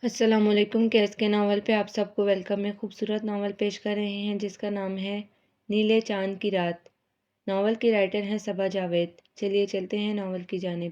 السلام علیکم۔ کیس کے ناول پہ آپ سب کو ویلکم۔ میں خوبصورت ناول پیش کر رہے ہیں جس کا نام ہے نیلے چاند کی رات۔ ناول کی رائٹر ہیں صبا جاوید۔ چلیے چلتے ہیں ناول کی جانب۔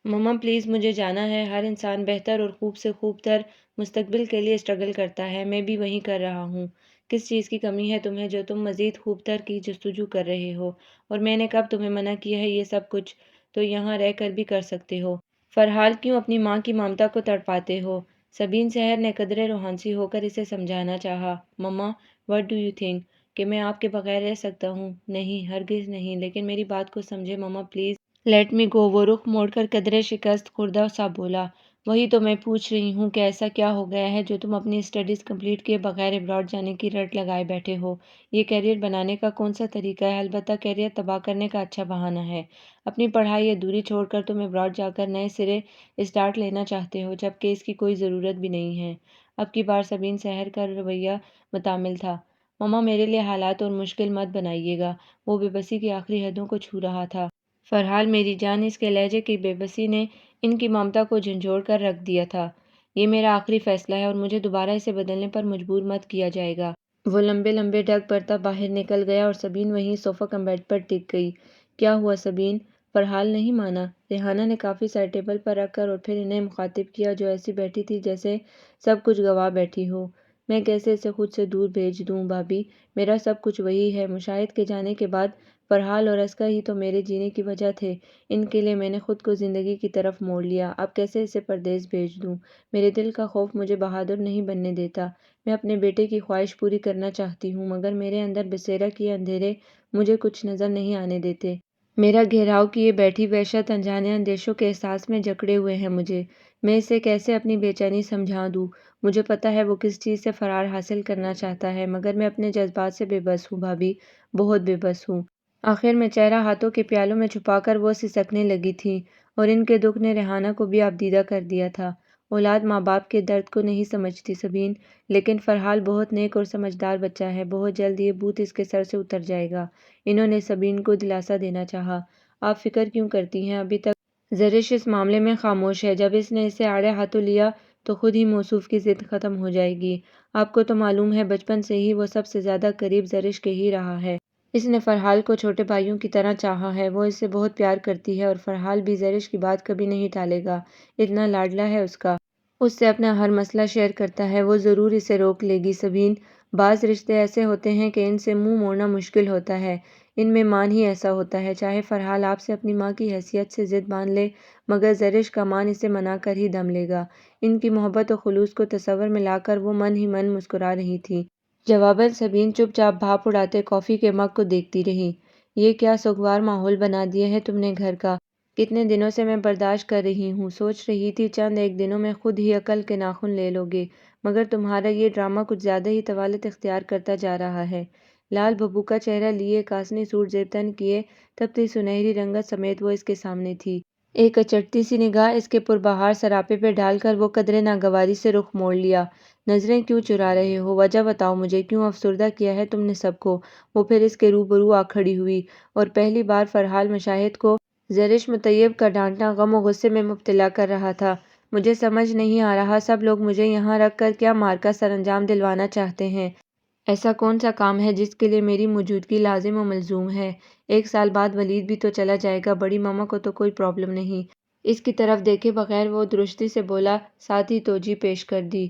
مما پلیز مجھے جانا ہے۔ ہر انسان بہتر اور خوب سے خوب تر مستقبل کے لیے اسٹرگل کرتا ہے، میں بھی وہی کر رہا ہوں۔ کس چیز کی کمی ہے تمہیں جو تم مزید خوب تر کی جستجو کر رہے ہو؟ اور میں نے کب تمہیں منع کیا ہے؟ یہ سب کچھ تو یہاں رہ کر بھی کر سکتے ہو۔ فرحال کیوں اپنی ماں کی ممتا کو تڑپاتے ہو؟ سبین سحر نے قدرے روحانسی ہو کر اسے سمجھانا چاہا۔ مما وٹ ڈو یو تھنک کہ میں آپ کے بغیر رہ سکتا ہوں؟ نہیں، ہرگز نہیں، لیکن میری بات کو سمجھے مما پلیز لیٹ می گو۔ وہ رخ موڑ کر قدرے شکست خوردہ سا بولا۔ وہی تو میں پوچھ رہی ہوں کہ ایسا کیا ہو گیا ہے جو تم اپنی اسٹڈیز کمپلیٹ کیے بغیر ابراڈ جانے کی رٹ لگائے بیٹھے ہو؟ یہ کیریئر بنانے کا کون سا طریقہ ہے؟ البتہ کیریئر تباہ کرنے کا اچھا بہانہ ہے۔ اپنی پڑھائی ادھوری چھوڑ کر تم ابراڈ جا کر نئے سرے اسٹارٹ لینا چاہتے ہو، جبکہ اس کی کوئی ضرورت بھی نہیں ہے۔ اب کی بار سبین سحر کا رویہ متعامل تھا۔ مما میرے لیے حالات اور مشکل مت بنائیے گا۔ وہ بے بسی کی آخری حدوں کو چھو رہا تھا۔ فرحال میری جان، اس کے لہجے کی بے بسی نے ان کی ممتا کو جھنجھوڑ کر رکھ دیا تھا۔ یہ میرا آخری فیصلہ ہے اور مجھے دوبارہ اسے بدلنے پر مجبور مت کیا جائے گا۔ وہ لمبے لمبے ڈگ پڑتا باہر نکل گیا اور سبین وہیں صوفہ کم بیڈ پر ٹک گئی۔ کیا ہوا سبین؟ فرحال نہیں مانا۔ ریحانہ نے کافی سر ٹیبل پر رکھ کر اور پھر انہیں مخاطب کیا جو ایسی بیٹھی تھی جیسے سب کچھ گنوا بیٹھی ہو۔ میں کیسے اسے خود سے دور بھیج دوں بھابھی؟ میرا سب کچھ وہی ہے۔ مشاہد کے جانے کے بعد فرحال اور اسکا ہی تو میرے جینے کی وجہ تھے۔ ان کے لیے میں نے خود کو زندگی کی طرف موڑ لیا۔ اب کیسے اسے پردیس بھیج دوں؟ میرے دل کا خوف مجھے بہادر نہیں بننے دیتا۔ میں اپنے بیٹے کی خواہش پوری کرنا چاہتی ہوں، مگر میرے اندر بسیرا کیے اندھیرے مجھے کچھ نظر نہیں آنے دیتے۔ میرا گھیراؤ کیے بیٹھی وحشت انجانے اندیشوں کے احساس میں جکڑے ہوئے ہے مجھے۔ میں اسے کیسے اپنی بے چینی سمجھا دوں؟ مجھے پتہ ہے وہ کس چیز سے فرار حاصل کرنا چاہتا ہے، مگر میں اپنے جذبات سے بے بس ہوں بھابھی، بہت بے بس ہوں۔ آخر میں چہرہ ہاتھوں کے پیالوں میں چھپا کر وہ سسکنے لگی تھیں، اور ان کے دکھ نے ریحانہ کو بھی آبدیدہ کر دیا تھا۔ اولاد ماں باپ کے درد کو نہیں سمجھتی سبین، لیکن فرحال بہت نیک اور سمجھدار بچہ ہے، بہت جلد یہ بھوت اس کے سر سے اتر جائے گا۔ انہوں نے سبین کو دلاسا دینا چاہا۔ آپ فکر کیوں کرتی ہیں؟ ابھی تک زرش اس معاملے میں خاموش ہے۔ جب اس نے اسے آڑے ہاتھوں لیا تو خود ہی موصوف کی ضد ختم ہو جائے گی۔ آپ کو تو معلوم ہے بچپن سے ہی وہ سب سے زیادہ قریب زرش کے ہی رہا ہے۔ اس نے فرحال کو چھوٹے بھائیوں کی طرح چاہا ہے۔ وہ اس سے بہت پیار کرتی ہے اور فرحال بھی زرش کی بات کبھی نہیں ٹالے گا۔ اتنا لاڈلا ہے اس کا، اس سے اپنا ہر مسئلہ شیئر کرتا ہے۔ وہ ضرور اسے روک لے گی سبین۔ بعض رشتے ایسے ہوتے ہیں کہ ان سے منہ موڑنا مشکل ہوتا ہے۔ ان میں مان ہی ایسا ہوتا ہے۔ چاہے فرحال آپ سے اپنی ماں کی حیثیت سے ضد باندھ لے، مگر زرش کا مان اسے منا کر ہی دم لے گا۔ ان کی محبت و خلوص کو تصور میں لا کر وہ من ہی من مسکرا رہی تھی۔ جواباً سبین چپ چاپ بھاپ اڑاتے کافی کے مگ کو دیکھتی رہی۔ یہ کیا سوگوار ماحول بنا دیا ہے تم نے گھر کا؟ کتنے دنوں سے میں برداشت کر رہی ہوں، سوچ رہی تھی چند ایک دنوں میں خود ہی عقل کے ناخن لے لو گے، مگر تمہارا یہ ڈرامہ کچھ زیادہ ہی طوالت اختیار کرتا جا رہا ہے۔ لال ببو کا چہرہ لیے کاسنی سوٹ زیب تن کیے تپتی سنہری رنگت سمیت وہ اس کے سامنے تھی۔ ایک اچٹتی سی نگاہ اس کے پربہار سراپے پہ ڈال کر وہ قدرے ناگواری سے رخ موڑ لیا۔ نظریں کیوں چرا رہے ہو؟ وجہ بتاؤ مجھے، کیوں افسردہ کیا ہے تم نے سب کو؟ وہ پھر اس کے روبرو آ کھڑی ہوئی، اور پہلی بار فرحال مشاہد کو زرش مطیب کا ڈانٹنا غم و غصے میں مبتلا کر رہا تھا۔ مجھے سمجھ نہیں آ رہا سب لوگ مجھے یہاں رکھ کر کیا مارکا سر انجام دلوانا چاہتے ہیں؟ ایسا کون سا کام ہے جس کے لیے میری موجودگی لازم و ملزوم ہے؟ 1 سال بعد ولید بھی تو چلا جائے گا، بڑی ماما کو تو کوئی پرابلم نہیں۔ اس کی طرف دیکھے بغیر وہ درستی سے بولا، ساتھ ہی توجہ پیش کر دی۔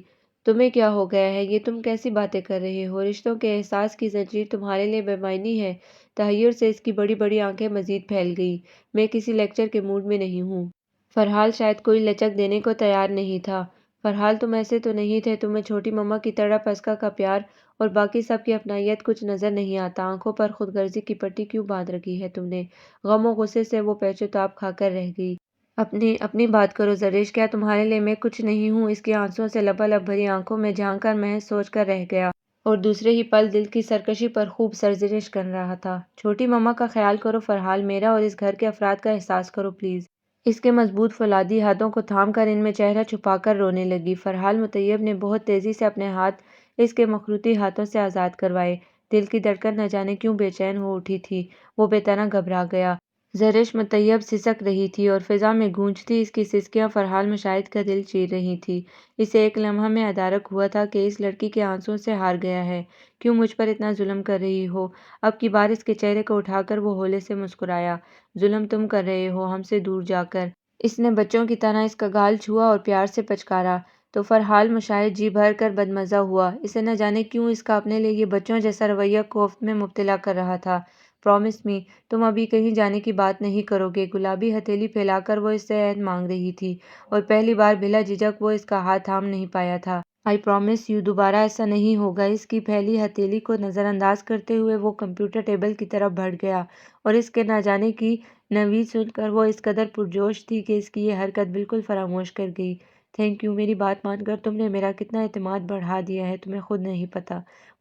تمہیں کیا ہو گیا ہے؟ یہ تم کیسی باتیں کر رہے ہو؟ رشتوں کے احساس کی زنجیر تمہارے لیے بے معنی ہے؟ تحیر سے اس کی بڑی بڑی آنکھیں مزید پھیل گئی۔ میں کسی لیکچر کے موڈ میں نہیں ہوں۔ فرحال شاید کوئی لچک دینے کو تیار نہیں تھا۔ فرحال تم ایسے تو نہیں تھے، تمہیں چھوٹی مما کی تڑپ، اسکا کا پیار اور باقی سب کی اپنائیت کچھ نظر نہیں آتا؟ آنکھوں پر خود غرضی کی پٹی کیوں باندھ رکھی ہے تم نے؟ غم و غصے سے وہ پیچ و تاب کھا کر رہ گئی۔ اپنی بات کرو زرش، کیا تمہارے لیے میں کچھ نہیں ہوں؟ اس کی آنسوؤں سے لبالب بھری آنکھوں میں جھانک کر محض سوچ کر رہ گیا، اور دوسرے ہی پل دل کی سرکشی پر خوب سرزنش کر رہا تھا۔ چھوٹی مما کا خیال کرو فرحال، میرا اور اس گھر کے افراد کا احساس کرو پلیز۔ اس کے مضبوط فولادی ہاتھوں کو تھام کر ان میں چہرہ چھپا کر رونے لگی۔ فرحال مطیب نے بہت تیزی سے اپنے ہاتھ اس کے مخروطی ہاتھوں سے آزاد کروائے۔ دل کی دھڑکن نہ جانے کیوں بے چین ہو اٹھی تھی۔ وہ بے طرح گھبرا گیا۔ زرش مطیب سسک رہی تھی اور فضا میں گونجتی اس کی سسکیاں فرحال مشاہد کا دل چیر رہی تھی۔ اسے ایک لمحہ میں ادارک ہوا تھا کہ اس لڑکی کے آنسوؤں سے ہار گیا ہے۔ کیوں مجھ پر اتنا ظلم کر رہی ہو؟ اب کی بار اس کے چہرے کو اٹھا کر وہ ہولے سے مسکرایا۔ ظلم تم کر رہے ہو ہم سے دور جا کر۔ اس نے بچوں کی طرح اس کا گال چھوا اور پیار سے پچکارا تو فرحال مشاہد جی بھر کر بدمزہ ہوا۔ اسے نہ جانے کیوں اس کا اپنے لیے یہ بچوں جیسا رویہ کوفت میں مبتلا کر رہا تھا۔ پرامس می، تم ابھی کہیں جانے کی بات نہیں کرو گے؟ گلابی ہتھیلی پھیلا کر وہ اس سے عہد مانگ رہی تھی اور پہلی بار بلا جھجک وہ اس کا ہاتھ تھام نہیں پایا تھا۔ آئی پرامس یو، دوبارہ ایسا نہیں ہوگا۔ اس کی پھیلی ہتھیلی کو نظر انداز کرتے ہوئے وہ کمپیوٹر ٹیبل کی طرف بڑھ گیا اور اس کے نہ جانے کی نوید سن کر وہ اس قدر پرجوش تھی کہ اس کی یہ حرکت بالکل فراموش کر گئی۔ تھینک یو، میری بات مان کر تم نے میرا کتنا اعتماد بڑھا دیا ہے تمہیں خود نہیں پتہ۔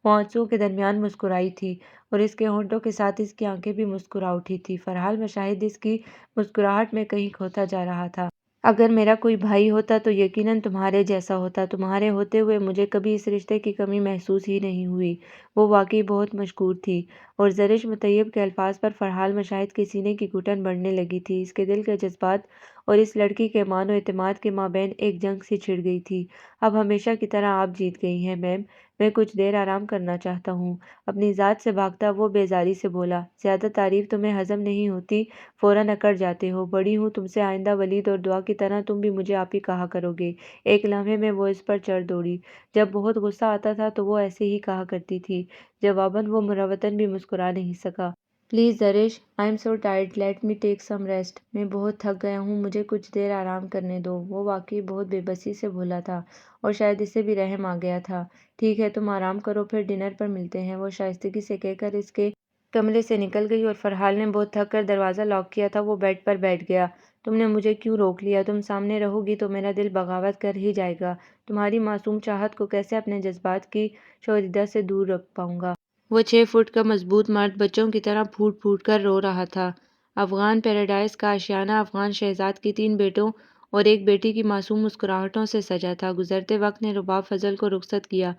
وہ آنسوؤں کے درمیان مسکرائی تھی اور اس کے ہونٹوں کے ساتھ اس کی آنکھیں بھی مسکرا اٹھی تھی۔ فرحال مشاہد اس کی مسکراہٹ میں کہیں کھوتا جا رہا تھا۔ اگر میرا کوئی بھائی ہوتا تو یقیناً تمہارے جیسا ہوتا۔ تمہارے ہوتے ہوئے مجھے کبھی اس رشتے کی کمی محسوس ہی نہیں ہوئی۔ وہ واقعی بہت مشکور تھی۔ اور زرش مطیب کے الفاظ پر فرحال مشاہد کے سینے کی گھٹن بڑھنے لگی تھی۔ اس کے دل کے جذبات اور اس لڑکی کے ایمان و اعتماد کے مابین ایک جنگ سی چھڑ گئی تھی۔ اب ہمیشہ کی طرح آپ جیت گئی ہیں میم، میں کچھ دیر آرام کرنا چاہتا ہوں۔ اپنی ذات سے بھاگتا وہ بیزاری سے بولا۔ زیادہ تعریف تمہیں ہضم نہیں ہوتی، فوراً اکڑ جاتے ہو۔ بڑی ہوں تم سے، آئندہ ولید اور دعا کی طرح تم بھی مجھے آپ ہی کہا کرو گے۔ ایک لمحے میں وہ اس پر چڑھ دوڑی۔ جب بہت غصہ آتا تھا تو وہ ایسے ہی کہا کرتی تھی۔ جواباً وہ مروتاً بھی مسکرا نہیں سکا۔ Please Zarish, I am so tired, let me take some rest. میں بہت تھک گیا ہوں، مجھے کچھ دیر آرام کرنے دو۔ وہ واقعی بہت بے بسی سے بولا تھا اور شاید اسے بھی رحم آ گیا تھا۔ ٹھیک ہے تم آرام کرو، پھر ڈنر پر ملتے ہیں، وہ شائستگی سے کہہ کر اس کے کمرے سے نکل گئی اور فرحال نے بہت تھک کر دروازہ لاک کیا تھا وہ بیڈ پر بیٹھ گیا۔ تم نے مجھے کیوں روک لیا؟ تم سامنے رہو گی تو میرا دل بغاوت کر ہی جائے گا۔ تمہاری معصوم چاہت کو کیسے اپنے جذبات کی شوریدہ سے دور رکھ پاؤں گا؟ وہ 6 فٹ کا مضبوط مرد بچوں کی طرح پھوٹ پھوٹ کر رو رہا تھا۔ افغان پیراڈائز کا آشیانہ افغان شہزاد کی 3 بیٹوں اور ایک بیٹی کی معصوم مسکراہٹوں سے سجا تھا۔ گزرتے وقت نے رباب فضل کو رخصت کیا۔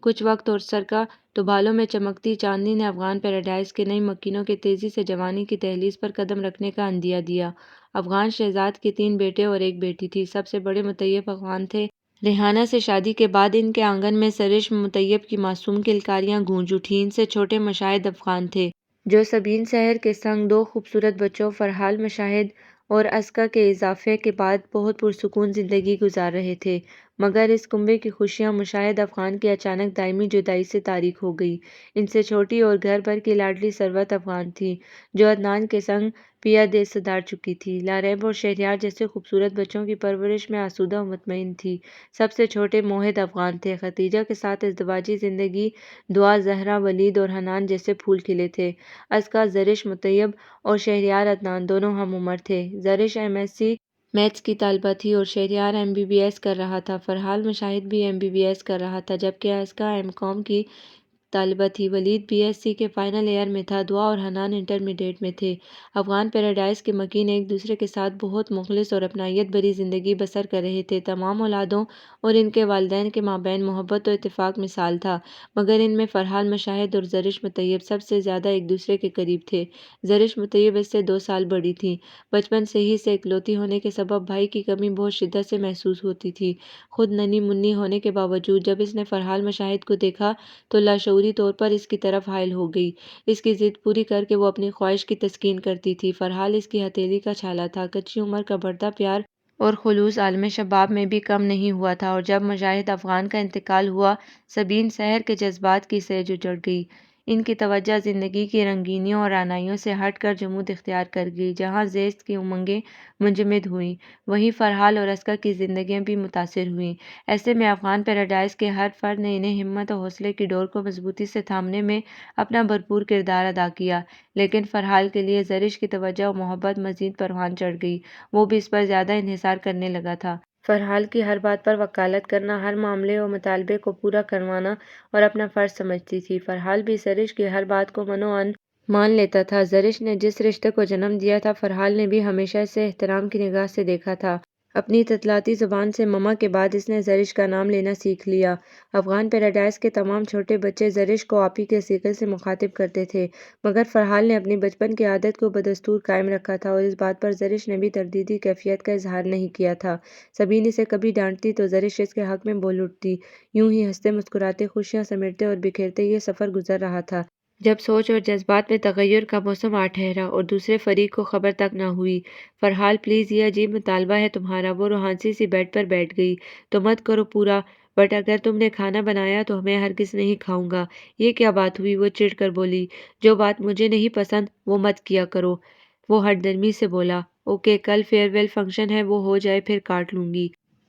کچھ وقت اور سرکا تو بالوں میں چمکتی چاندنی نے افغان پیراڈائز کے نئی مکینوں کے تیزی سے جوانی کی دہلیز پر قدم رکھنے کا عندیہ دیا۔ افغان شہزاد کے 3 بیٹے اور ایک بیٹی تھی۔ سب سے بڑے مطیب افغان تھے۔ ریحانہ سے شادی کے بعد ان کے آنگن میں زرش مطیب کی معصوم کلکاریاں گونج اٹھیں۔ ان سے چھوٹے مشاہد افغان تھے جو سبین سحر کے سنگ 2 خوبصورت بچوں فرحال مشاہد اور اسکا کے اضافے کے بعد بہت پرسکون زندگی گزار رہے تھے۔ مگر اس کنبے کی خوشیاں مشاہد افغان کی اچانک دائمی جدائی سے تاریک ہو گئی۔ ان سے چھوٹی اور گھر بھر کی لاڈلی ثروت افغان تھی جو عدنان کے سنگ پیا دے سدھار چکی تھی۔ لاریب اور شہریار جیسے خوبصورت بچوں کی پرورش میں آسودہ و مطمئن تھی۔ سب سے چھوٹے موحد افغان تھے۔ خدیجہ کے ساتھ ازدواجی زندگی دعا، زہرا، ولید اور حنان جیسے پھول کھلے تھے۔ اسکا، زرش مطیب اور شہریار عدنان دونوں ہم عمر تھے۔ زرش MSc میتھس کی طالبہ تھی اور شہریار MBBS کر رہا تھا۔ فرحال مشاہد بھی MBBS کر رہا تھا جبکہ اسکا M.Com کی طالبہ تھی۔ ولید BSc کے فائنل ایئر میں تھا۔ دعا اور حنان انٹرمیڈیٹ میں تھے۔ افغان پیراڈائز کے مکین ایک دوسرے کے ساتھ بہت مخلص اور اپنائیت بھری زندگی بسر کر رہے تھے۔ تمام اولادوں اور ان کے والدین کے مابین محبت و اتفاق مثال تھا، مگر ان میں فرحال مشاہد اور زرش مطیب سب سے زیادہ ایک دوسرے کے قریب تھے۔ زرش مطیب اس سے 2 سال بڑی تھی۔ بچپن سے ہی اسے اکلوتی ہونے کے سبب بھائی کی کمی بہت شدت سے محسوس ہوتی تھی۔ خود ننھی منھی ہونے کے باوجود جب اس نے فرحال مشاہد کو دیکھا تو لاشعوری طور پر اس کی طرف حائل ہو گئی۔ اس کی ضد پوری کر کے وہ اپنی خواہش کی تسکین کرتی تھی۔ فرحال اس کی ہتھیلی کا چھالا تھا۔ کچی عمر کا بڑھتا پیار اور خلوص عالم شباب میں بھی کم نہیں ہوا تھا اور جب مشاہد افغان کا انتقال ہوا سبین سحر کے جذبات کی سیج اجڑ گئی۔ ان کی توجہ زندگی کی رنگینیوں اور رعنائیوں سے ہٹ کر جمود اختیار کر گئی۔ جہاں زیست کی امنگیں منجمد ہوئیں وہیں فرحال اور اسکا کی زندگیاں بھی متاثر ہوئیں۔ ایسے میں افغان پیراڈائز کے ہر فرد نے انہیں ہمت و حوصلے کی ڈور کو مضبوطی سے تھامنے میں اپنا بھرپور کردار ادا کیا۔ لیکن فرحال کے لیے زرش کی توجہ و محبت مزید پروان چڑھ گئی۔ وہ بھی اس پر زیادہ انحصار کرنے لگا تھا۔ فرحال کی ہر بات پر وکالت کرنا، ہر معاملے و مطالبے کو پورا کروانا اور اپنا فرض سمجھتی تھی۔ فرحال بھی زرش کی ہر بات کو من و عن مان لیتا تھا۔ زرش نے جس رشتے کو جنم دیا تھا فرحال نے بھی ہمیشہ اسے احترام کی نگاہ سے دیکھا تھا۔ اپنی تتلاتی زبان سے مما کے بعد اس نے زرش کا نام لینا سیکھ لیا۔ افغان پیراڈائز کے تمام چھوٹے بچے زرش کو آپی کے صیغے سے مخاطب کرتے تھے، مگر فرحال نے اپنی بچپن کی عادت کو بدستور قائم رکھا تھا اور اس بات پر زرش نے بھی تردیدی کیفیت کا اظہار نہیں کیا تھا۔ سبین اسے کبھی ڈانٹتی تو زرش اس کے حق میں بول اٹھتی۔ یوں ہی ہنستے مسکراتے، خوشیاں سمیٹتے اور بکھیرتے یہ سفر گزر رہا تھا، جب سوچ اور جذبات میں تغیر کا موسم آ ٹھہرا اور دوسرے فریق کو خبر تک نہ ہوئی۔ فرحال پلیز، یہ عجیب مطالبہ ہے تمہارا۔ وہ روحانسی سی بیڈ پر بیٹھ گئی۔ تو مت کرو پورا، بٹ اگر تم نے کھانا بنایا تو میں ہرگز نہیں کھاؤں گا۔ یہ کیا بات ہوئی؟ وہ چڑ کر بولی۔ جو بات مجھے نہیں پسند وہ مت کیا کرو، وہ ہٹ درمی سے بولا۔ اوکے، کل فیئر ویل فنکشن ہے، وہ ہو جائے پھر کاٹ لوں گی۔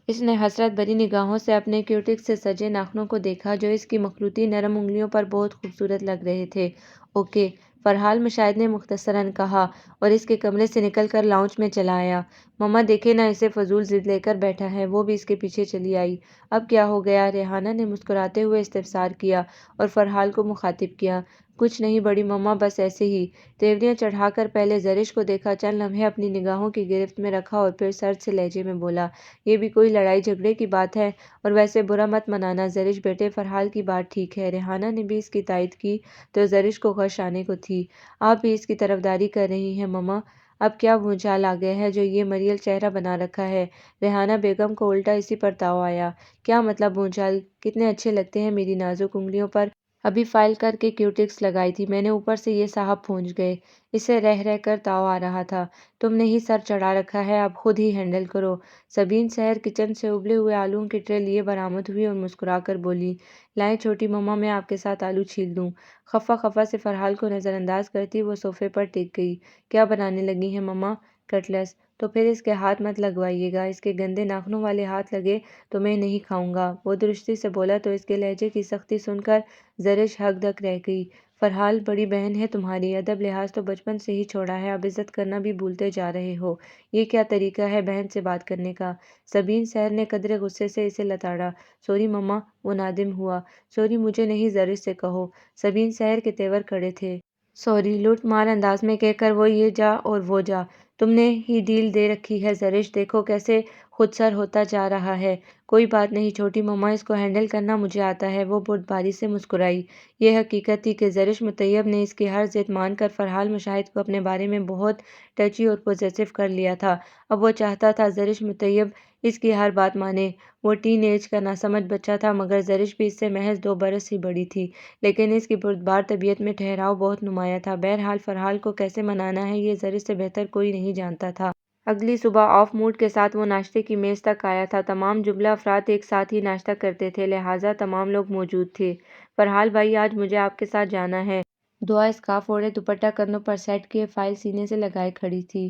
اس نے حسرت بھری نگاہوں سے اپنے کیوٹکس سے سجے ناخنوں کو دیکھا جو اس کی مخروطی نرم انگلیوں پر بہت خوبصورت لگ رہے تھے۔ اوکے، فرحال مشاہد نے مختصراً کہا اور اس کے کمرے سے نکل کر لاؤنج میں چلا آیا۔ مما دیکھے نا، اسے فضول ضد لے کر بیٹھا ہے۔ وہ بھی اس کے پیچھے چلی آئی۔ اب کیا ہو گیا؟ ریحانہ نے مسکراتے ہوئے استفسار کیا اور فرحال کو مخاطب کیا۔ کچھ نہیں بڑی مما، بس ایسے ہی۔ تیوریاں چڑھا کر پہلے زرش کو دیکھا، چند لمحے اپنی نگاہوں کی گرفت میں رکھا اور پھر سرد سے لہجے میں بولا، یہ بھی کوئی لڑائی جھگڑے کی بات ہے؟ اور ویسے برا مت منانا زرش بیٹے، فرحال کی بات ٹھیک ہے۔ ریحانہ نے بھی اس کی تائید کی تو زرش کو غش آنے کو تھی۔ آپ بھی اس کی طرفداری کر رہی ہیں مما؟ اب کیا بھونچال آ گیا ہے جو یہ مریل چہرہ بنا رکھا ہے؟ ریحانہ بیگم کو الٹا اسی پر تاؤ آیا۔ کیا مطلب بھونچال؟ کتنے اچھے لگتے ہیں میری نازک انگلیوں پر۔ ابھی فائل کر کے کیوٹکس لگائی تھی میں نے، اوپر سے یہ صاحب پہنچ گئے۔ اسے رہ رہ کر تاؤ آ رہا تھا۔ تم نے ہی سر چڑھا رکھا ہے، اب خود ہی ہینڈل کرو۔ سبین سحر کچن سے ابلے ہوئے آلووں کی ٹرے لیے برآمد ہوئی اور مسکرا کر بولی، لائیں چھوٹی مما، میں آپ کے ساتھ آلو چھیل دوں۔ خفا خفا سے فرحال کو نظر انداز کرتی وہ صوفے پر ٹک گئی۔ کیا بنانے لگی ہیں مما؟ کٹلس؟ تو پھر اس کے ہاتھ مت لگوائیے گا، اس کے گندے ناخنوں والے ہاتھ لگے تو میں نہیں کھاؤں گا، وہ درستی سے بولا تو اس کے لہجے کی سختی سن کر زرش ہک دک رہ گئی۔ فرحال بڑی بہن ہے تمہاری، ادب لحاظ تو بچپن سے ہی چھوڑا ہے، اب عزت کرنا بھی بھولتے جا رہے ہو۔ یہ کیا طریقہ ہے بہن سے بات کرنے کا؟ سبین سحر نے قدرے غصے سے اسے لتاڑا۔ سوری مما، وہ نادم ہوا۔ سوری مجھے نہیں، زرش سے کہو۔ سبین سحر کے تیور کڑے تھے۔ سوری لوٹ مار انداز میں کہہ کر وہ یہ جا اور وہ جا۔ تم نے ہی ڈیل دے رکھی ہے زرش، دیکھو کیسے خود سر ہوتا جا رہا ہے۔ کوئی بات نہیں چھوٹی مما، اس کو ہینڈل کرنا مجھے آتا ہے، وہ بردباری سے مسکرائی۔ یہ حقیقت تھی کہ زرش مطیب نے اس کی ہر ضد مان کر فرحال مشاہد کو اپنے بارے میں بہت ٹچی اور پوزیسو کر لیا تھا۔ اب وہ چاہتا تھا زرش مطیب اس کی ہر بات مانے۔ وہ ٹین ایج کا ناسمجھ بچہ تھا، مگر زرش بھی اس سے محض 2 برس ہی بڑی تھی، لیکن اس کی بردبار طبیعت میں ٹھہراؤ بہت نمایاں تھا۔ بہرحال فرحال کو کیسے منانا ہے یہ زرش سے بہتر کوئی نہیں جانتا تھا۔ اگلی صبح آف موڈ کے ساتھ وہ ناشتے کی میز تک آیا تھا۔ تمام جملہ افراد ایک ساتھ ہی ناشتہ کرتے تھے، لہٰذا تمام لوگ موجود تھے۔ فرحال بھائی، آج مجھے آپ کے ساتھ جانا ہے۔ دعا اسکارف اوڑھے دوپٹہ کندھوں پر سیٹ کیے فائل سینے سے لگائے کھڑی تھی۔